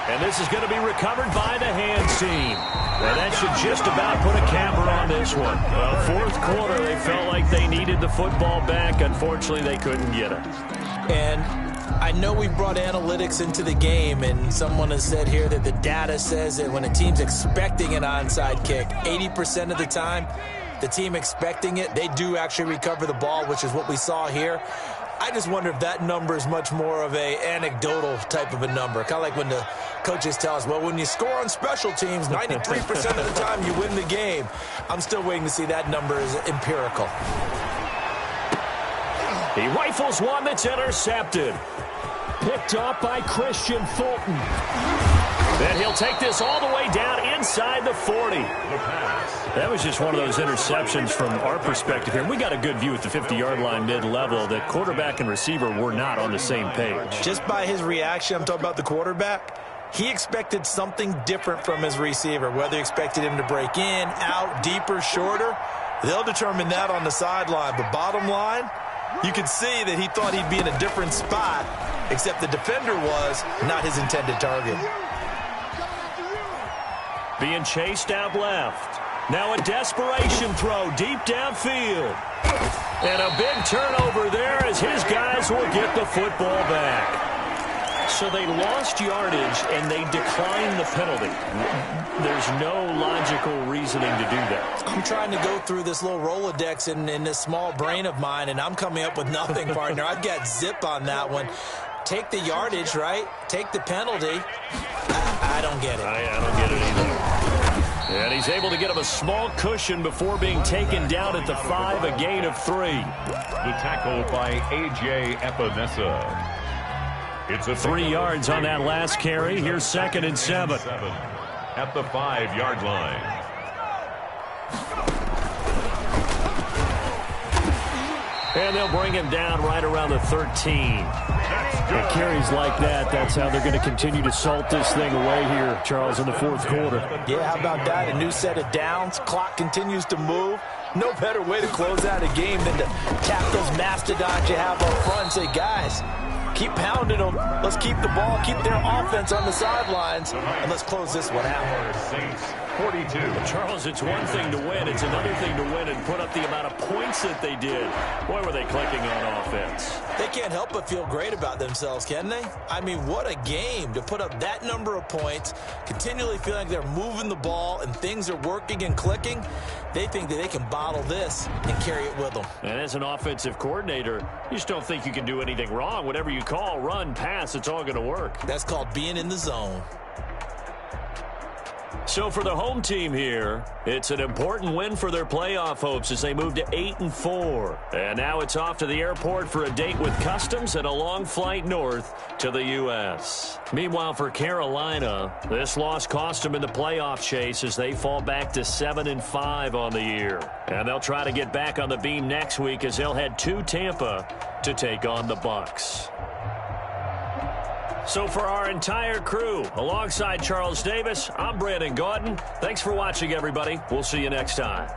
And this is going to be recovered by the hands team. And that should just about put a capper on this one. Well, fourth quarter, they felt like they needed the football back. Unfortunately, they couldn't get it. And I know we brought analytics into the game, and someone has said here that the data says that when a team's expecting an onside kick, 80% of the time, the team expecting it, they do actually recover the ball, which is what we saw here. I just wonder if that number is much more of a anecdotal type of a number. Kind of like when the coaches tell us, well, when you score on special teams, 93% of the time you win the game. I'm still waiting to see that number is empirical. He rifles one that's intercepted. Picked up by Christian Fulton. Then he'll take this all the way down inside the 40. That was just one of those interceptions from our perspective here. We got a good view at the 50-yard line mid-level that quarterback and receiver were not on the same page. Just by his reaction, I'm talking about the quarterback, he expected something different from his receiver, whether he expected him to break in, out, deeper, shorter. They'll determine that on the sideline. But bottom line, you could see that he thought he'd be in a different spot, except the defender was not his intended target. Being chased out left. Now a desperation throw deep downfield. And a big turnover there as his guys will get the football back. So they lost yardage, and they declined the penalty. There's no logical reasoning to do that. I'm trying to go through this little Rolodex in this small brain of mine, and I'm coming up with nothing, partner. I've got zip on that one. Take the yardage, right? Take the penalty. I don't get it. I don't get it either. And he's able to get him a small cushion before being taken down at the 5, a gain of 3. The tackle by A.J. Epinesa. It's a 3 yards on that last carry. Here's 2nd and 7. At the 5-yard line. And they'll bring him down right around the 13. With carries like that, that's how they're going to continue to salt this thing away here, Charles, in the 4th quarter. Yeah, how about that? A new set of downs. Clock continues to move. No better way to close out a game than to tap those mastodons you have up front and say, guys, keep pounding them. Let's keep the ball, keep their offense on the sidelines, and let's close this one out. Saints 42. Charles, it's one thing to win. It's another thing to win and put up the amount of points that they did. Boy, were they clicking on offense. They can't help but feel great about themselves, can they? I mean, what a game to put up that number of points, continually feeling like they're moving the ball and things are working and clicking. They think that they can bottle this and carry it with them. And as an offensive coordinator, you just don't think you can do anything wrong. Whatever you call, run, pass, it's all going to work. That's called being in the zone. So for the home team here, it's an important win for their playoff hopes as they move to 8-4. And now it's off to the airport for a date with Customs and a long flight north to the U.S. Meanwhile, for Carolina, this loss cost them in the playoff chase as they fall back to 7-5 on the year. And they'll try to get back on the beam next week as they'll head to Tampa to take on the Bucs. So for our entire crew, alongside Charles Davis, I'm Brandon Gaudin. Thanks for watching, everybody. We'll see you next time.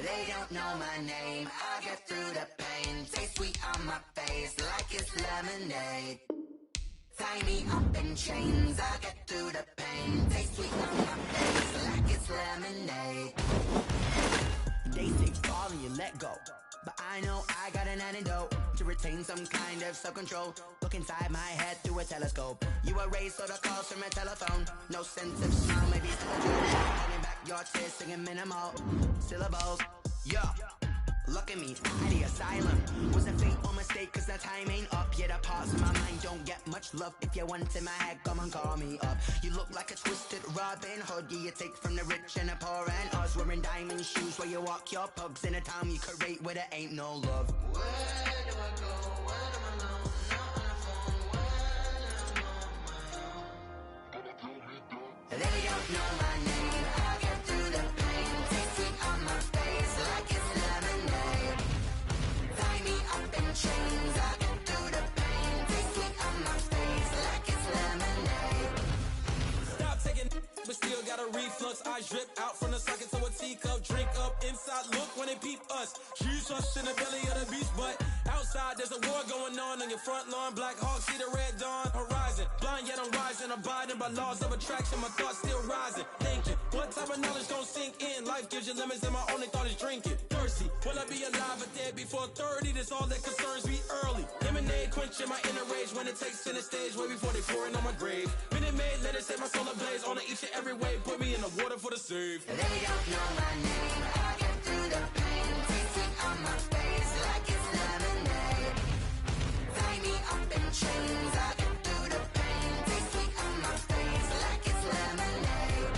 They don't know my name. I get through the pain. Taste sweet on my face like it's lemonade. Tie me up in chains. I get through the pain. Taste sweet on my face like it's lemonade. They say fall and you let go. but I know I got an antidote to retain some kind of self-control. Look inside my head through a telescope. You erase all the calls from a telephone. No sense of smile, maybe still a joke. Holding back your tears, singing minimal syllables. Yeah. Look at me, at the asylum. Was a fate or mistake, cause the time ain't up. Yeah, the parts of my mind don't get much love. If you want in my head, come and call me up. You look like a twisted Robin Hood. Yeah, you take from the rich and the poor and us. Wearing diamond shoes where you walk your pugs in a town you create where there ain't no love. Where do I go? When am I alone? Not on the phone. When I'm on my own. They don't know my name. I get through the pain. Taste sweet on my face like it's lemonade. Tie me up in chains. I get through the pain. Taste sweet on my face like it's lemonade. Stop taking, but still got a reflux. Eyes drip out from the socket to a teacup. Drink up inside, look when they peep us. Shoes us in the belly of the beast, but outside there's a war going on your front lawn. Black Hawk, see the red dawn horizon. Blind yet I'm rising, abiding by laws of attraction. My thoughts still rising, thinking what type of knowledge gon' sink in? Life gives you limits and my only thought is drinking. Thirsty, will I be alive or dead before 30? That's all that concerns me early. Lemonade quenching my inner rage when it takes center stage way before they pouring on my grave. Minute Maid, let it set my soul ablaze on each and every way. Put me in the water for the save. They don't know my name. I get through the pain. Taste sweet on my face like it's lemonade. Tie me up in chains. I get through the pain. Taste sweet on my face like it's lemonade.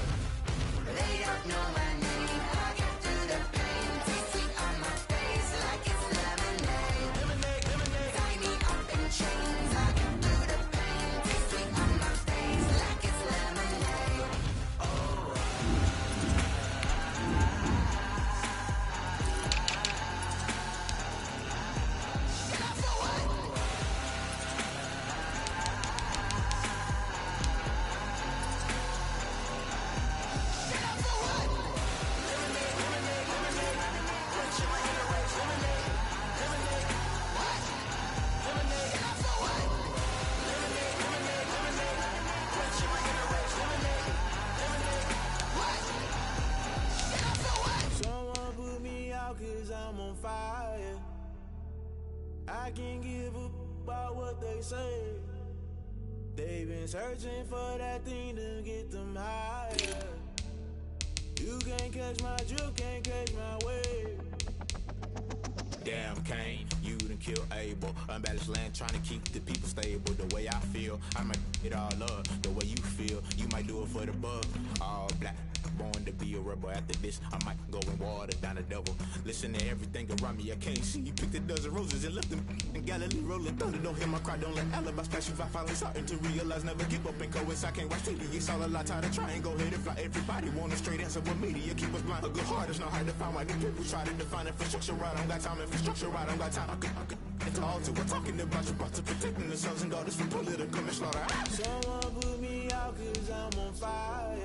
They don't know my name. I get through the pain. Taste sweet on my face like it's lemonade. Lemonade, lemonade. Tie me up in chains. I get through the pain. Taste sweet on my face like it's lemonade. Someone put me out cause I'm on fire. I can't give a about what they say. They've been searching for that thing to get them higher. You can't catch my drift, can't catch my wave. Damn, Kane, you done killed Abel. Unbalanced land, trying to keep the people stable. The way I feel, I might get all up. The way you feel, you might do it for the bug. All black, born to be a rebel. After this, I might go and water down the devil. Listen to everything around me, I can't see. You picked a dozen roses and left them in Galilee rolling thunder. Don't hear my cry, don't let alibis pass you. I finally starting to realize, never give up and coincide. Can't watch TV, it's all a lot. Tired of trying, go ahead and fly. Everybody want a straight answer with media, keep us blind. A good heart is not hard to find. Why the people try to define infrastructure right? I don't got time, infrastructure right, I don't got time. I could it's all to we're talking about you, about to protecting the sons and daughters from political manslaughter. Someone put me out cause I'm on fire.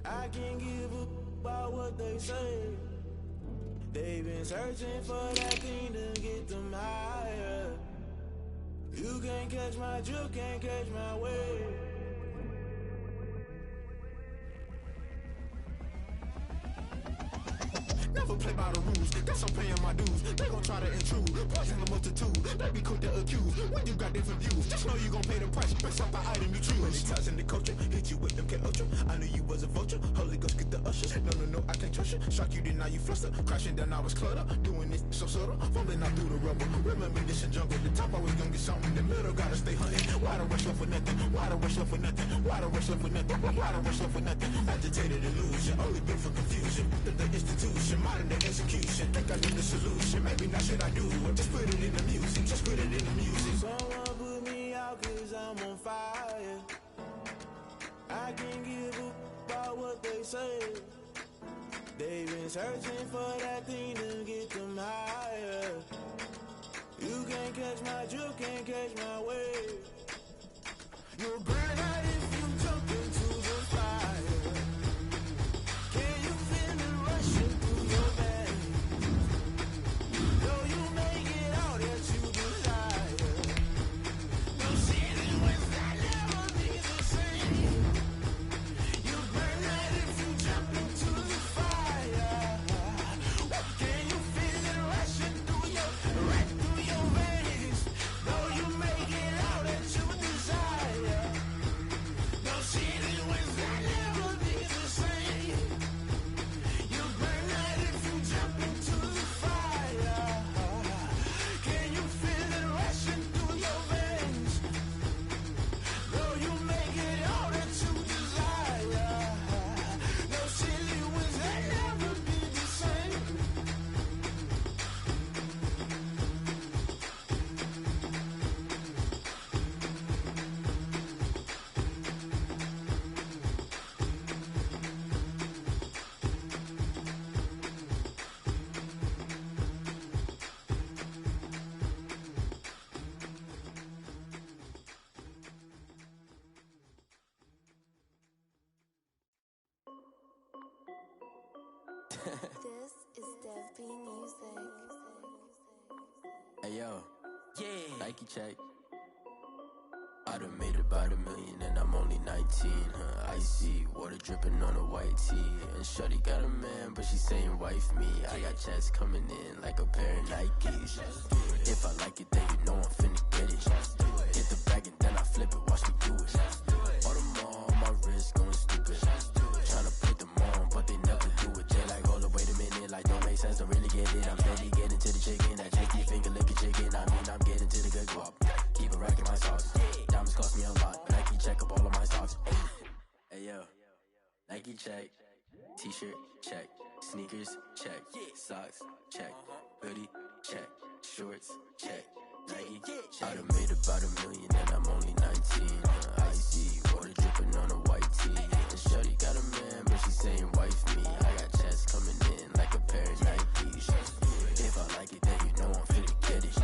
I can't give a about what they say. They've been searching for that thing to get them higher. You can't catch my drift, can't catch my wave. Never play by the rules, guess I'm paying my dues. They gon' try to intrude, poison the multitude. They be quick to accuse, when you got different views. Just know you gon' pay the price, based off the item you choose. Many ties in the culture, hit you with them K-Ultra. I knew you was a vulture, Holy Ghost get the ushers. No, I can't trust you. Shock you, then now you fluster. Crashing down, I was cluttered. Doing this so subtle, fumbling out through the rubble. Remember this in jungle, the top always gonna get something. The middle gotta stay hunting. Why the rush left for nothing? Why the rush left for nothing? Why the rush left for nothing? Why the rush left for nothing? Agitated illusion, only built for confusion. The institution, modern day execution. Think I knew the solution, maybe not should I do it. Just put it in the music, just put it in the music. Someone put me out cause I'm on fire. I can't give a about what they say. They've been searching for that thing to get them higher. You can't catch my drift, can't catch my wave. You'll burn out if you jump into the fire. Can you feel it rushing through your veins? Though you make it out that you desire. No city was that never be the same. You burn out if you jump into the fire. Can you feel it This is Dev B Music. Hey yo, Nike check. I done made about $1 million and I'm only 19. Icy water dripping on a white tee. And shorty got a man, but she saying wife me. I got checks coming in like a pair of Nikes. If I like it, then you know I'm finna get it. Get the bag and then I flip it, watch me do it. All them on my wrist going stupid. Tryna put them on, but they never do it. They like, hold up, wait a minute, like don't make sense, don't really get it. I'm steady getting to the chicken, that chicky finger licking chicken. I mean, I'm getting to the good guap. Keep it racking my socks. Diamonds cost me a lot. Nike check up all of my stocks. Hey yo, Nike check. T-shirt check. Sneakers check. Socks check. Hoodie check. Shorts check. Nike I done made about $1 million and I'm only 19. Icy water dripping on a white tee. And shorty got a man, but she saying wife me. I got checks coming in like a pair of Nikes. If I like it, then you know I'm finna get it.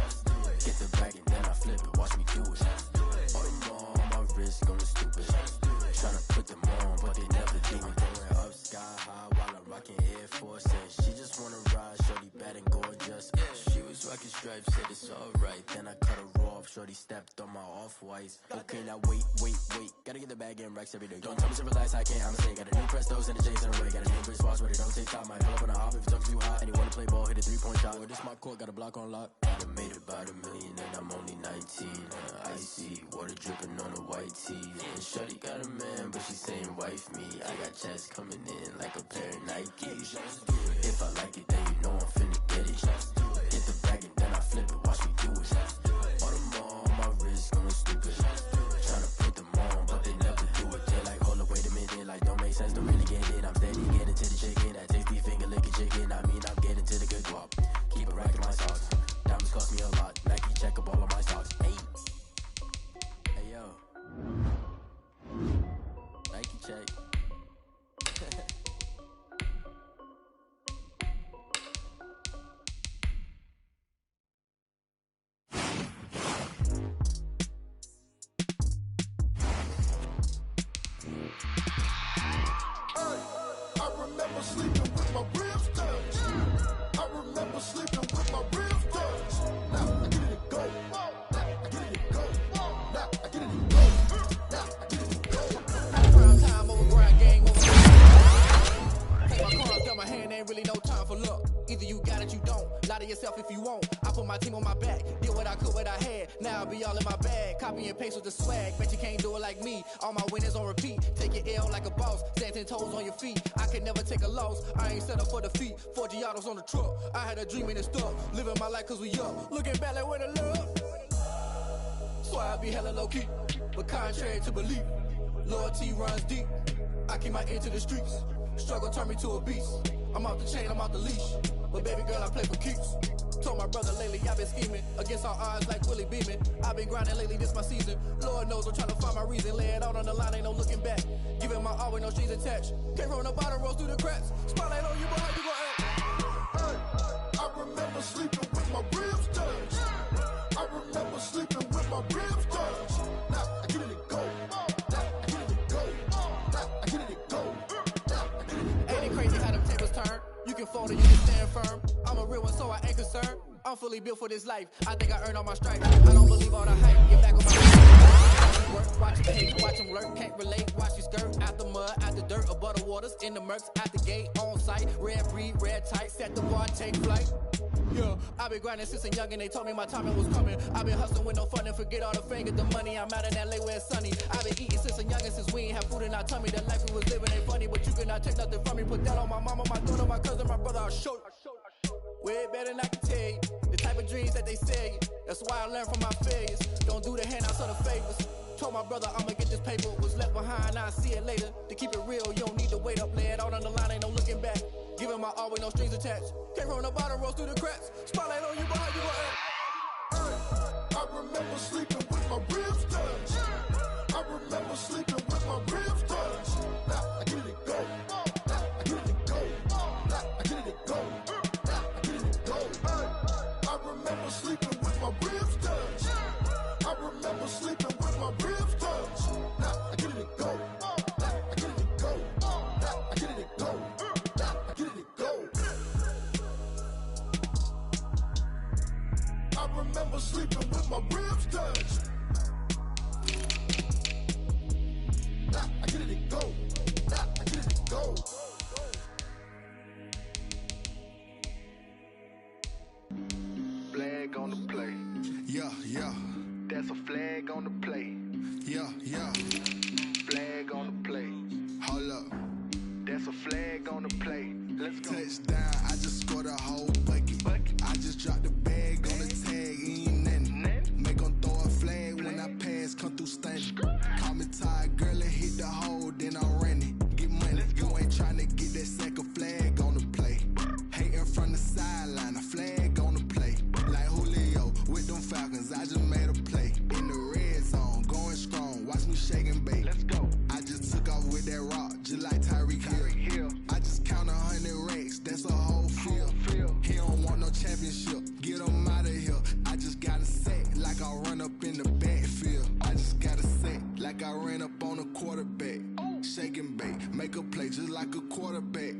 Get the bag and then I flip it, watch me do it. All them on my wrist going stupid. Tryna put them on, but they never do it. Going up sky high while I'm rocking Air Force. And she just wanna ride, shorty bad and gorgeous. She was rocking stripes, said it's alright. Then I cut her off, shorty stepped on my off-whites. Okay, now wait. Gotta get the bag and racks every day. Don't tell me to relax, I can't, I'ma say. Got a new Prestos and a J's in a way. Got a new British watch, but it don't take time. Might pull up on a hop if it talks too hot. And you wanna play ball, hit a 3-point shot. Well, this my court, got a block on lock. I done made about $1 million and I'm only 19. Icy water dripping on a white tee. And shorty got a man, but she saying wife me. I got checks coming in like a pair of Nikes. If I like it, then you know I'm finna get it. Get the bag and then I flip it, watch me do it. All them on my wrist going stupid. Tryna put them on, but they never do it. They like, hold up, wait a minute, like don't make sense, don't really get it. I'm steady getting to the chicken, that tasty finger licking chicken. I mean, I'm getting to the good guap. Keep it racking my socks. Diamonds cost me a lot. Nike check up all of my stocks. Hey yo, Nike check. I remember sleeping with my ribs touched. I remember sleeping with my ribs touched. Now I get it to go. Now I get it to go. Now I get it to go. Now I get it to go. Prime time over grind gang over. Take my cards down my hand, ain't really no time for luck. Either you got it, you don't. Lie to yourself if you won't. I put my team on my back. Did what I could, what I had. Now I'll be all in my bag. Copy and paste with the swag. Bet you can't do it like me. All my winners on repeat. Take your L like a boss. Stand 10 toes on your feet. I can never take a loss. I ain't set up for defeat. 4 Giottos on the truck. I had a dream and it stuck. Living my life cause we up. Looking back like where the love. So I be hella low key. But contrary to belief, loyalty runs deep. I keep my ear to the streets. Struggle turned me to a beast. I'm off the chain, I'm off the leash. But baby girl, I play for keeps. Told my brother lately, I've been scheming. Against all odds like Willie Beeman. I've been grinding lately, this my season. Lord knows I'm trying to find my reason. Lay it out on the line, ain't no looking back. Giving my all with no strings attached. Came from the bottom, rose through the cracks. Spotlight on you, but how you gon' act? Hey, I remember sleeping with my ribs touched. I remember sleeping with my ribs touched. Now I get it to go. Now I get it to go. Now I get it to go. Now I get it to go. Ain't it crazy how them tables turn? You can fold or you can stand firm. I'm a real one, so I ain't concerned. I'm fully built for this life. I think I earned all my stripes. I don't believe all the hype. Get back on my work, watch them hate, watch them lurk. Can't relate, watch you skirt. Out the mud, out the dirt, above the waters, in the murks, out the gate, on site. Red breed, red tight, set the bar, take flight. Yeah, I've been grinding since a youngin', they told me my timing was coming. I've been hustling with no fun and forget all the fame, get the money. I'm out in LA where it's sunny. I've been eating since a youngin', since we ain't have food in our tummy. The life we was living ain't funny, but you cannot take nothing from me. Put that on my mama, my daughter, my cousin, my brother, I'll show you. Way better than I can tell you. The type of dreams that they sell you. That's why I learned from my failures. Don't do the handouts or the favors. Told my brother I'ma get this paper. Was left behind, I'll see it later. To keep it real, you don't need to wait up. Lay it out on the line, ain't no looking back. Giving my all with no strings attached. Came from the bottom, rose through the cracks. Spotlight on you, but how you gon' act? I remember sleeping with my ribs touched. I remember sleeping with my ribs touched. Now I get it to go. Now I get it to go. Now I get it to go. Now I get it to go. I remember sleeping with my ribs touched. I remember sleeping with my ribs touched. Now I get it to go. Now I get it to go. Now I get it to go. Now I get it to go. Yeah. Flag on the play. Hold up. That's a flag on the play. Let's go. Touchdown, I just scored a whole bucket. I just dropped the bag on the tag, ain't nothing. Make 'em throw a flag when I pass, come through stunning. Call me tired, girl, and hit the hole, then I'm running. Get money, you ain't tryna get that second flag on the play. Hating from the sideline, a flag on the play. Like Julio with them Falcons, I just made a play. In the red zone, going strong, watch me shake and bake. Let's go. I just took off with that rock, just like Tyreek Hill. I just count 100 racks, that's a whole field. He don't want no championship, get him out of here. I just got a set, like I run up in the backfield. I just got a set, like I ran up on a quarterback. Shake and bake, make a play just like a quarterback.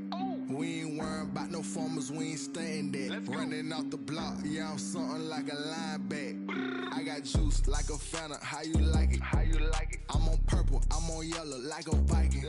We ain't worrying about no formers, we ain't staying there. Running off the block, yeah, I'm something like a linebacker. I got juice like a Fanta, how you like it? I'm on purple, I'm on yellow, like a Viking.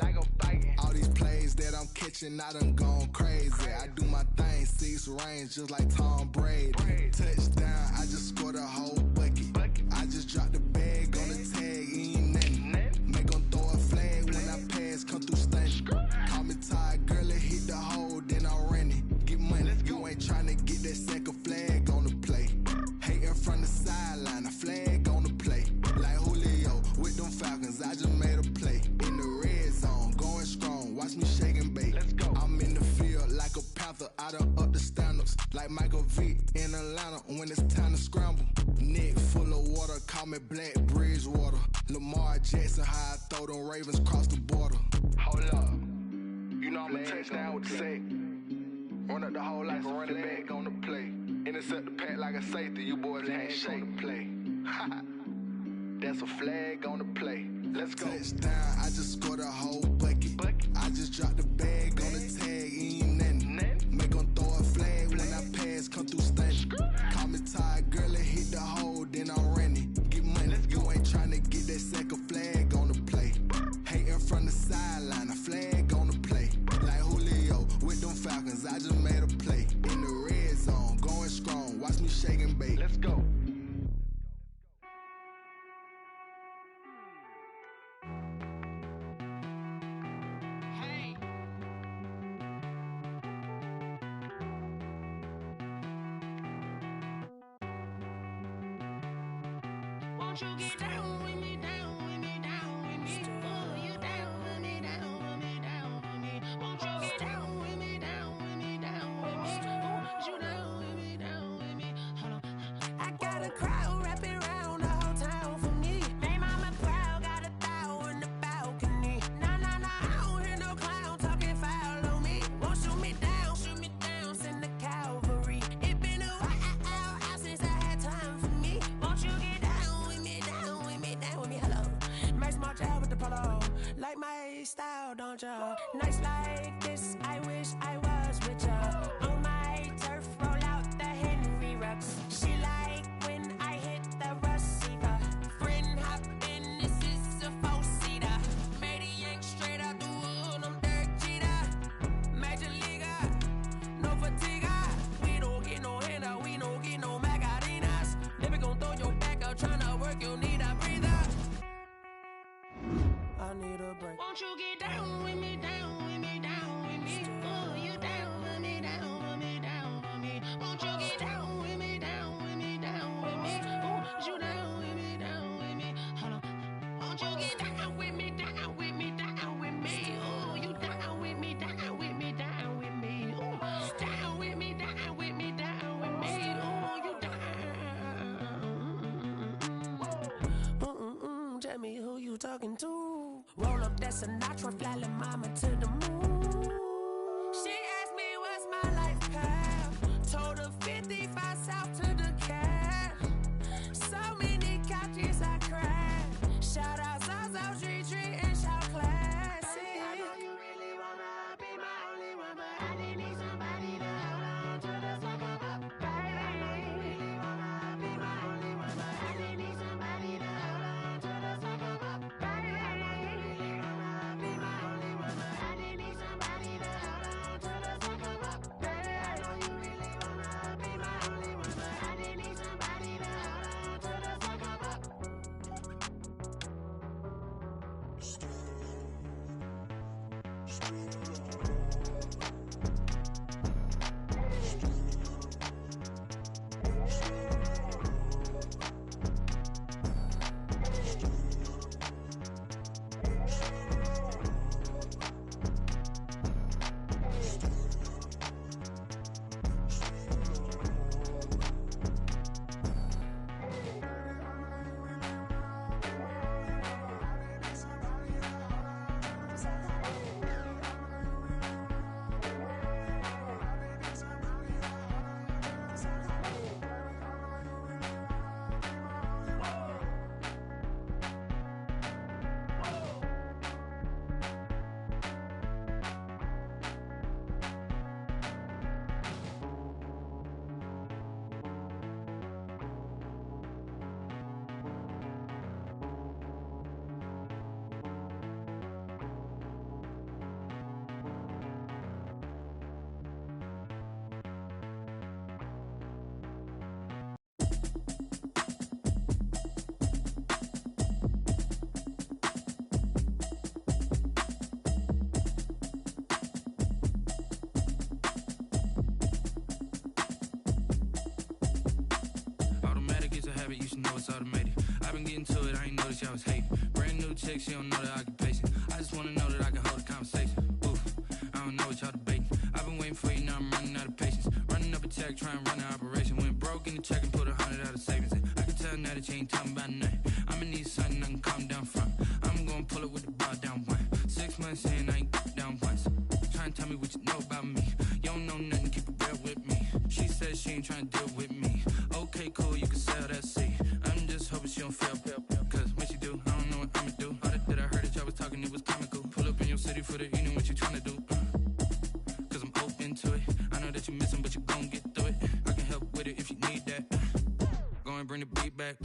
All these plays that I'm catching, I done gone crazy. I do my thing, 6 range, just like Tom Brady. Touchdown, I just scored a whole bucket. I just dropped the bag on the tag, ain't nothing. Make 'em throw a flag when I pass, come through stunning. Call me tired, girl, and hit the hole, then I'm running. Get money, you ain't tryna get that second flag on the play. Hating from the sideline, a flag on the play. Like Julio with them Falcons, I just made a play. In the red zone, going strong, watch me shake and bake. Let's go. I'm in the field like a panther, I done up the standards. Like Michael Vick in Atlanta when it's time to scramble. Neck full of water, call me Black Bridgewater. Lamar Jackson, how I throw them Ravens cross the border. Hold up. You know I'm a touchdown with the sack. Run up the whole like a running back on the play. Intercept the pack like a safety, you boys ain't shake the play. That's a flag on the play. Let's go. Touchdown, I just scored a whole bucket. I just dropped the bag on the tag, ain't nothing. Make 'em throw a flag when I pass, come through stunning. Call me tired, girl, and hit the hole, then I'm running. Get money, you ain't tryna get that second flag on the play. Hating from the sideline, a flag on the play. Like Julio with them Falcons, I just made a play. In the red zone, going strong, watch me shake and bake. Let's go. Won't you get down with me, down with me, down with me? Oh, you down with me, down with me, down with me. Won't you get down with me, down with me, down with me? Oh, you down with me, down with me? Hold on. I got a crowd wrapping around the whole town for me. Made mama proud, got a thou in the balcony. Nah, I don't hear no clown talking foul on me. Won't shoot me down, send the cavalry. It been a while since I had time for me. Won't you get down with me, down with me, down with me? Hello. Max my job with the polo. Like my style, don't ya? Nights like this, I wish I was with ya. On my turf, roll out the Henry Rux. She like when I hit the receiver. Friend hop in, this is a four-seater. Made a yank straight out the wood, I'm Derek Jeter. Major leaguer, no fatigue. We don't get no handout, we don't get no Macarinas. Never gon' throw your back out, tryna work, you need a breather. I need a break. Won't you get down with me, down with me, down with me? Oh, you down with me, down with me, down with me? Won't you get down with me, down with me, down with me? Oh, you down with me, down with me? Hold on. Won't you get down with me, down with me, down with me? Oh, you down with me, down with me, down with me? Oh, down with me, down with me, down with me? Oh, you down. Tell me who you talking to. Roll up that Sinatra, fly la mama to the moon. She asked me what's my life path. Told her 55 south to the cab. So many couches I cried. Shout out South Street and shout classy. I know you really wanna be my only one, but I didn't need somebody to hold on to the second up. Baby, I know you really wanna be my only one, but I didn't need somebody to hold on to the second up. Baby, I know you really wanna be my only one, but I didn't need somebody to Automatic, you should know it's automated. I've been getting to it, I ain't noticed y'all was hating. Brand new chick, she don't know the occupation. I just wanna know that I can hold a conversation. Oof, I don't know what y'all debating. I've been waiting for you, now I'm running out of patience. Running up a check, trying to run an operation. Went broke in the check and put 100 out of savings in. I can tell now that you ain't talking about nothing. I'ma need something I can calm down from. I'm gonna pull it with the bar down one. 6 months in, I ain't down once. Trying to tell me what you know about me. You don't know nothing, keep it real with me. She said she ain't trying to deal with me. Okay, cool, you can sell that seat. I'm just hoping she don't fail. Cause when she do, I don't know what I'ma do. All that I heard that y'all was talking, it was comical. Pull up in your city for the evening, what you trying to do? Cause I'm open to it. I know that you missing, but you gon' get through it. I can help with it if you need that. Go and bring the beat back.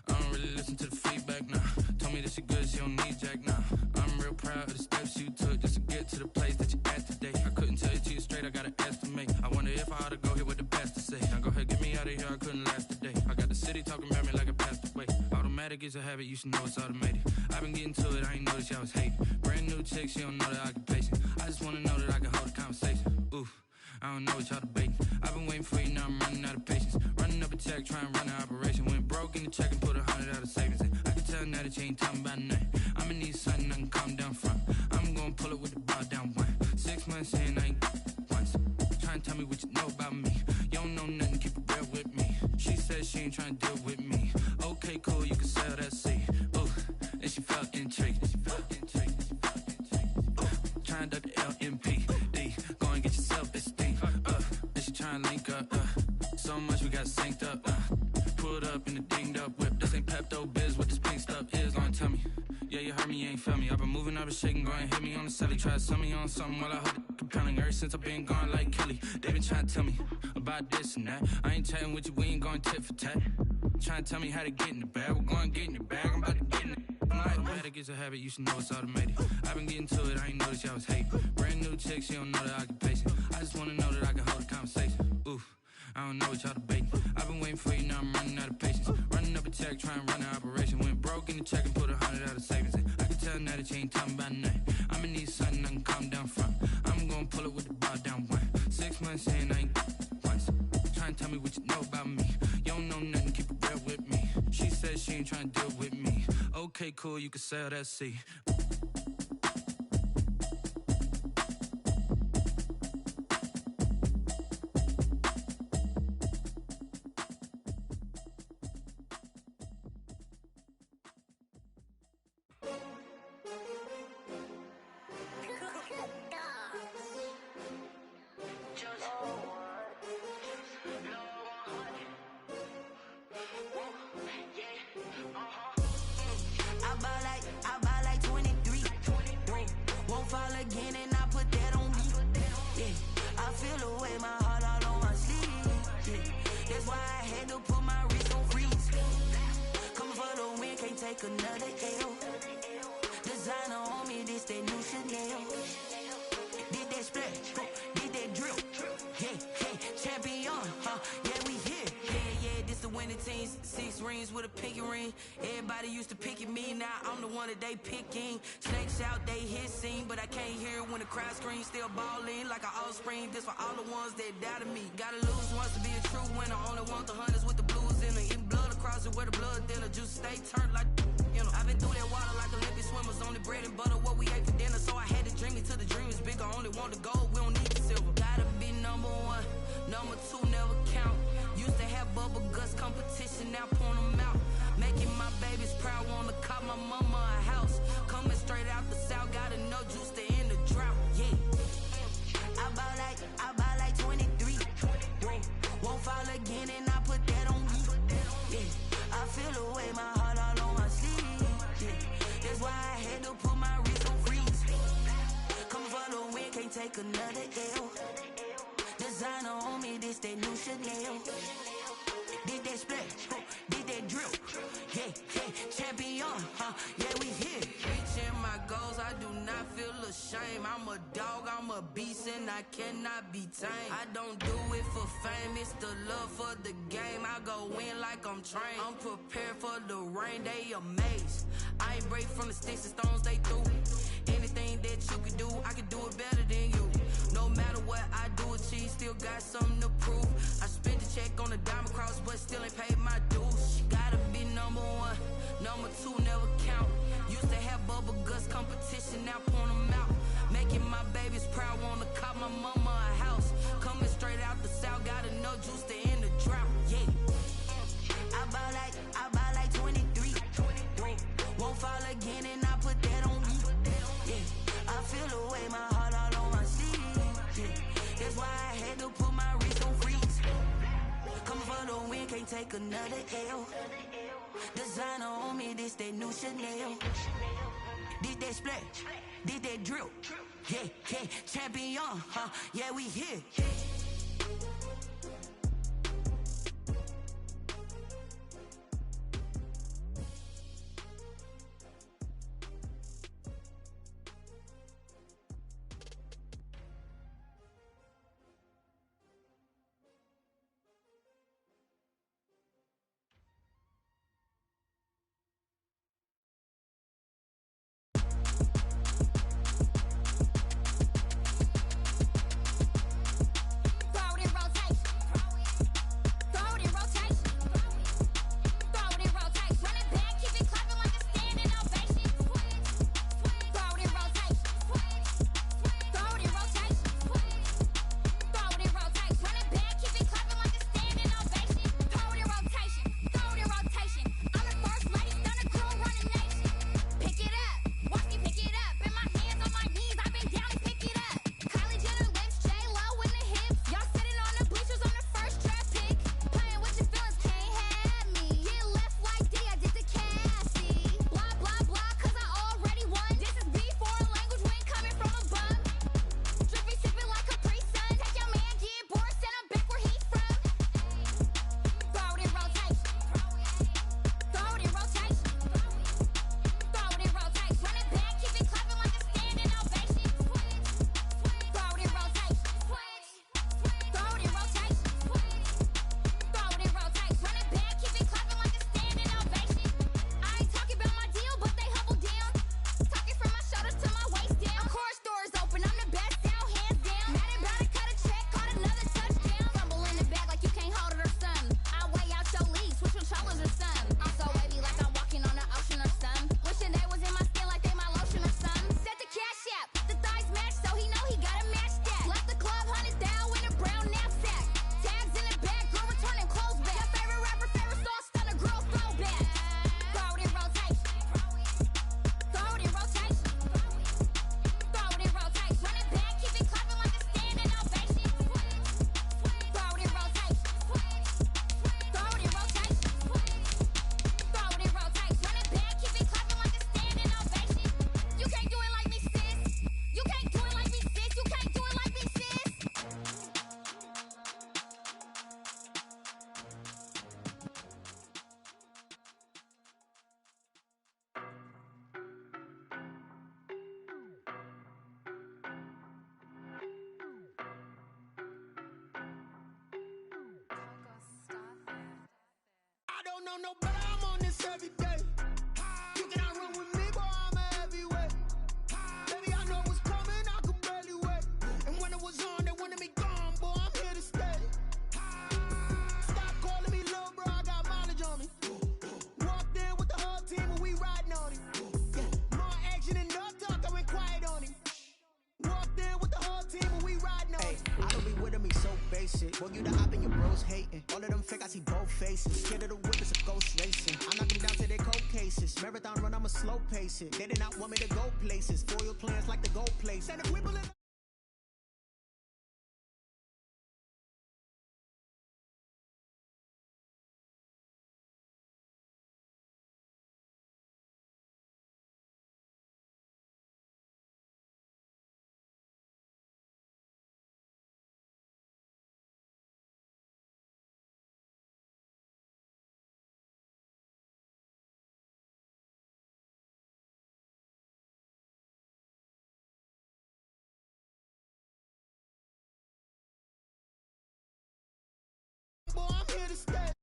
I don't really listen to the feedback, nah. Told me that she good, she don't need jack, nah. I'm real proud of the steps you took just to get to the place that you at today. I couldn't tell it to you straight, I gotta estimate. I wonder if I ought to go here with the best to say. Now go ahead, get me out of here, I couldn't last today. I got the city talking about me like I passed away. Automatic is a habit, you should know it's automated. I've been getting to it, I ain't noticed y'all was hating. Brand new chick, she don't know the occupation. I just wanna know that I can hold a conversation. Oof, I don't know what y'all debating. I've been waiting for you, now I'm running out of patience. Running up a check, trying to run an operation. Went broke in the check and put 100 out of savings in. I can tell now that you ain't talking about nothing. I'ma need something I can calm down from. I'm gonna pull it with the bar down one. 6 months in, I ain't once. Trying to tell me what you know about me. You don't know nothing, keep it real with me. She said she ain't trying to deal with me. Okay, cool, you can sell that seat. Ooh, and she felt intrigued. Trying to duck the LMPD. Go and get your self-esteem. And she trying to link up. So much we got synced up. Pulled up in the dinged up whip. This ain't Pepto-Biz, what this pink stuff is. Gonna tell me. Yeah, you heard me, you ain't felt me. I've been moving, I've been shaking, go and hit me on the celly. Try to sell me on something while I hold it compelling. Ever since I've been gone like Kelly, they been trying to tell me about this and that. I ain't chatting with you, we ain't going tit for tat. Trying to tell me how to get in the bag. We're going to get in the bag, I'm about to get in it. Automatic is a habit, you should know it's automated. I've been getting to it, I ain't noticed y'all was hating. Brand new chick, she don't know the occupation. I just wanna know that I can hold a conversation. Oof, I don't know what y'all debating. I've been waiting for you, now I'm running out of patience. Running up a check, trying to run an operation. Went broke in the check and put 100 out of savings in. I can tell now that you ain't talking about nothing. I'ma need something I can calm down from. I'm gonna pull it with the bar down one. 6 months in, I ain't once. Trying to tell me what you know about me. You don't know nothing, keep it real with me. She said she ain't trying to deal with me. Okay, cool, you can sell that seat. winning teams, 6 rings with a pinky ring. Everybody used to pick at me, now I'm the one that they picking. Snakes out, they hit scene, but I can't hear it when the crowd screams. Still ballin' like an offspring, this for all the ones that doubted me. Gotta lose once to be a true winner, only want the hunters with the blues in it. Eating blood across it where the blood thinner, juice stay turned like, you know. I've been through that water like Olympic swimmers, only bread and butter, what we ate for dinner. So I had to dream it till the dream is bigger, only want the gold, we don't need the silver. Gotta be number 1, number 2 never count. Used to have bubble guts competition, now point them out. Making my babies proud, wanna cop my mama a house. Coming straight out the south, got enough juice to end the drought, yeah. I bought like 23. Won't fall again and I put that on me, yeah. I feel the way, my heart all on my sleeve, yeah. That's why I had to put my wrist on freeze. Come for the win, can't take another L. Designer on me, this that new Chanel. Did that splash, did that drill, yeah, champion, yeah, we here. Reaching my goals, I do not feel ashamed. I'm a dog, I'm a beast, and I cannot be tamed. I don't do it for fame, it's the love for the game. I go in like I'm trained. I'm prepared for the rain, they amazed. I ain't break from the sticks and stones they threw. Anything that you can do, I can do it better than you. No matter what I do achieve, still got something to prove. I spent the check on the diamond cross, but still ain't paid my dues. Gotta be number 1, number 2 never count. Used to have bubble guts competition, now point them out. Making my babies proud, wanna cop my mama a house. Coming straight out the south, got enough juice to end the drought, yeah. I bought like 23. Won't fall again and I put that on me, yeah. I feel the way, my heart all on my sleeve, yeah. That's why I had to put my wrist on freeze. Coming for the win, can't take another L. Designer on me, this that new Chanel. Did that splash, did that drill, yeah, champion, yeah, we here. know no better, I'm on this every day. You cannot run with me, boy, I'm a heavyweight. Baby, I know what's coming, I could barely wait. And when it was on, they wanted me gone, boy, I'm here to stay. Stop calling me little bro, I got mileage on me. Walked in with the whole team and we riding on him. Yeah, more action and no talk, I went quiet on him. Walked in with the whole team and we riding on him. I don't be with him, he so basic. Boy, you the op and your bros hating. All of them fake, I see both faces. Scared of the whip, it's a ghost racing. I knock them down to their cold cases. Marathon run, I'ma slow pace it. They did not want me to go places. Foil plans like the gold place. And if we believe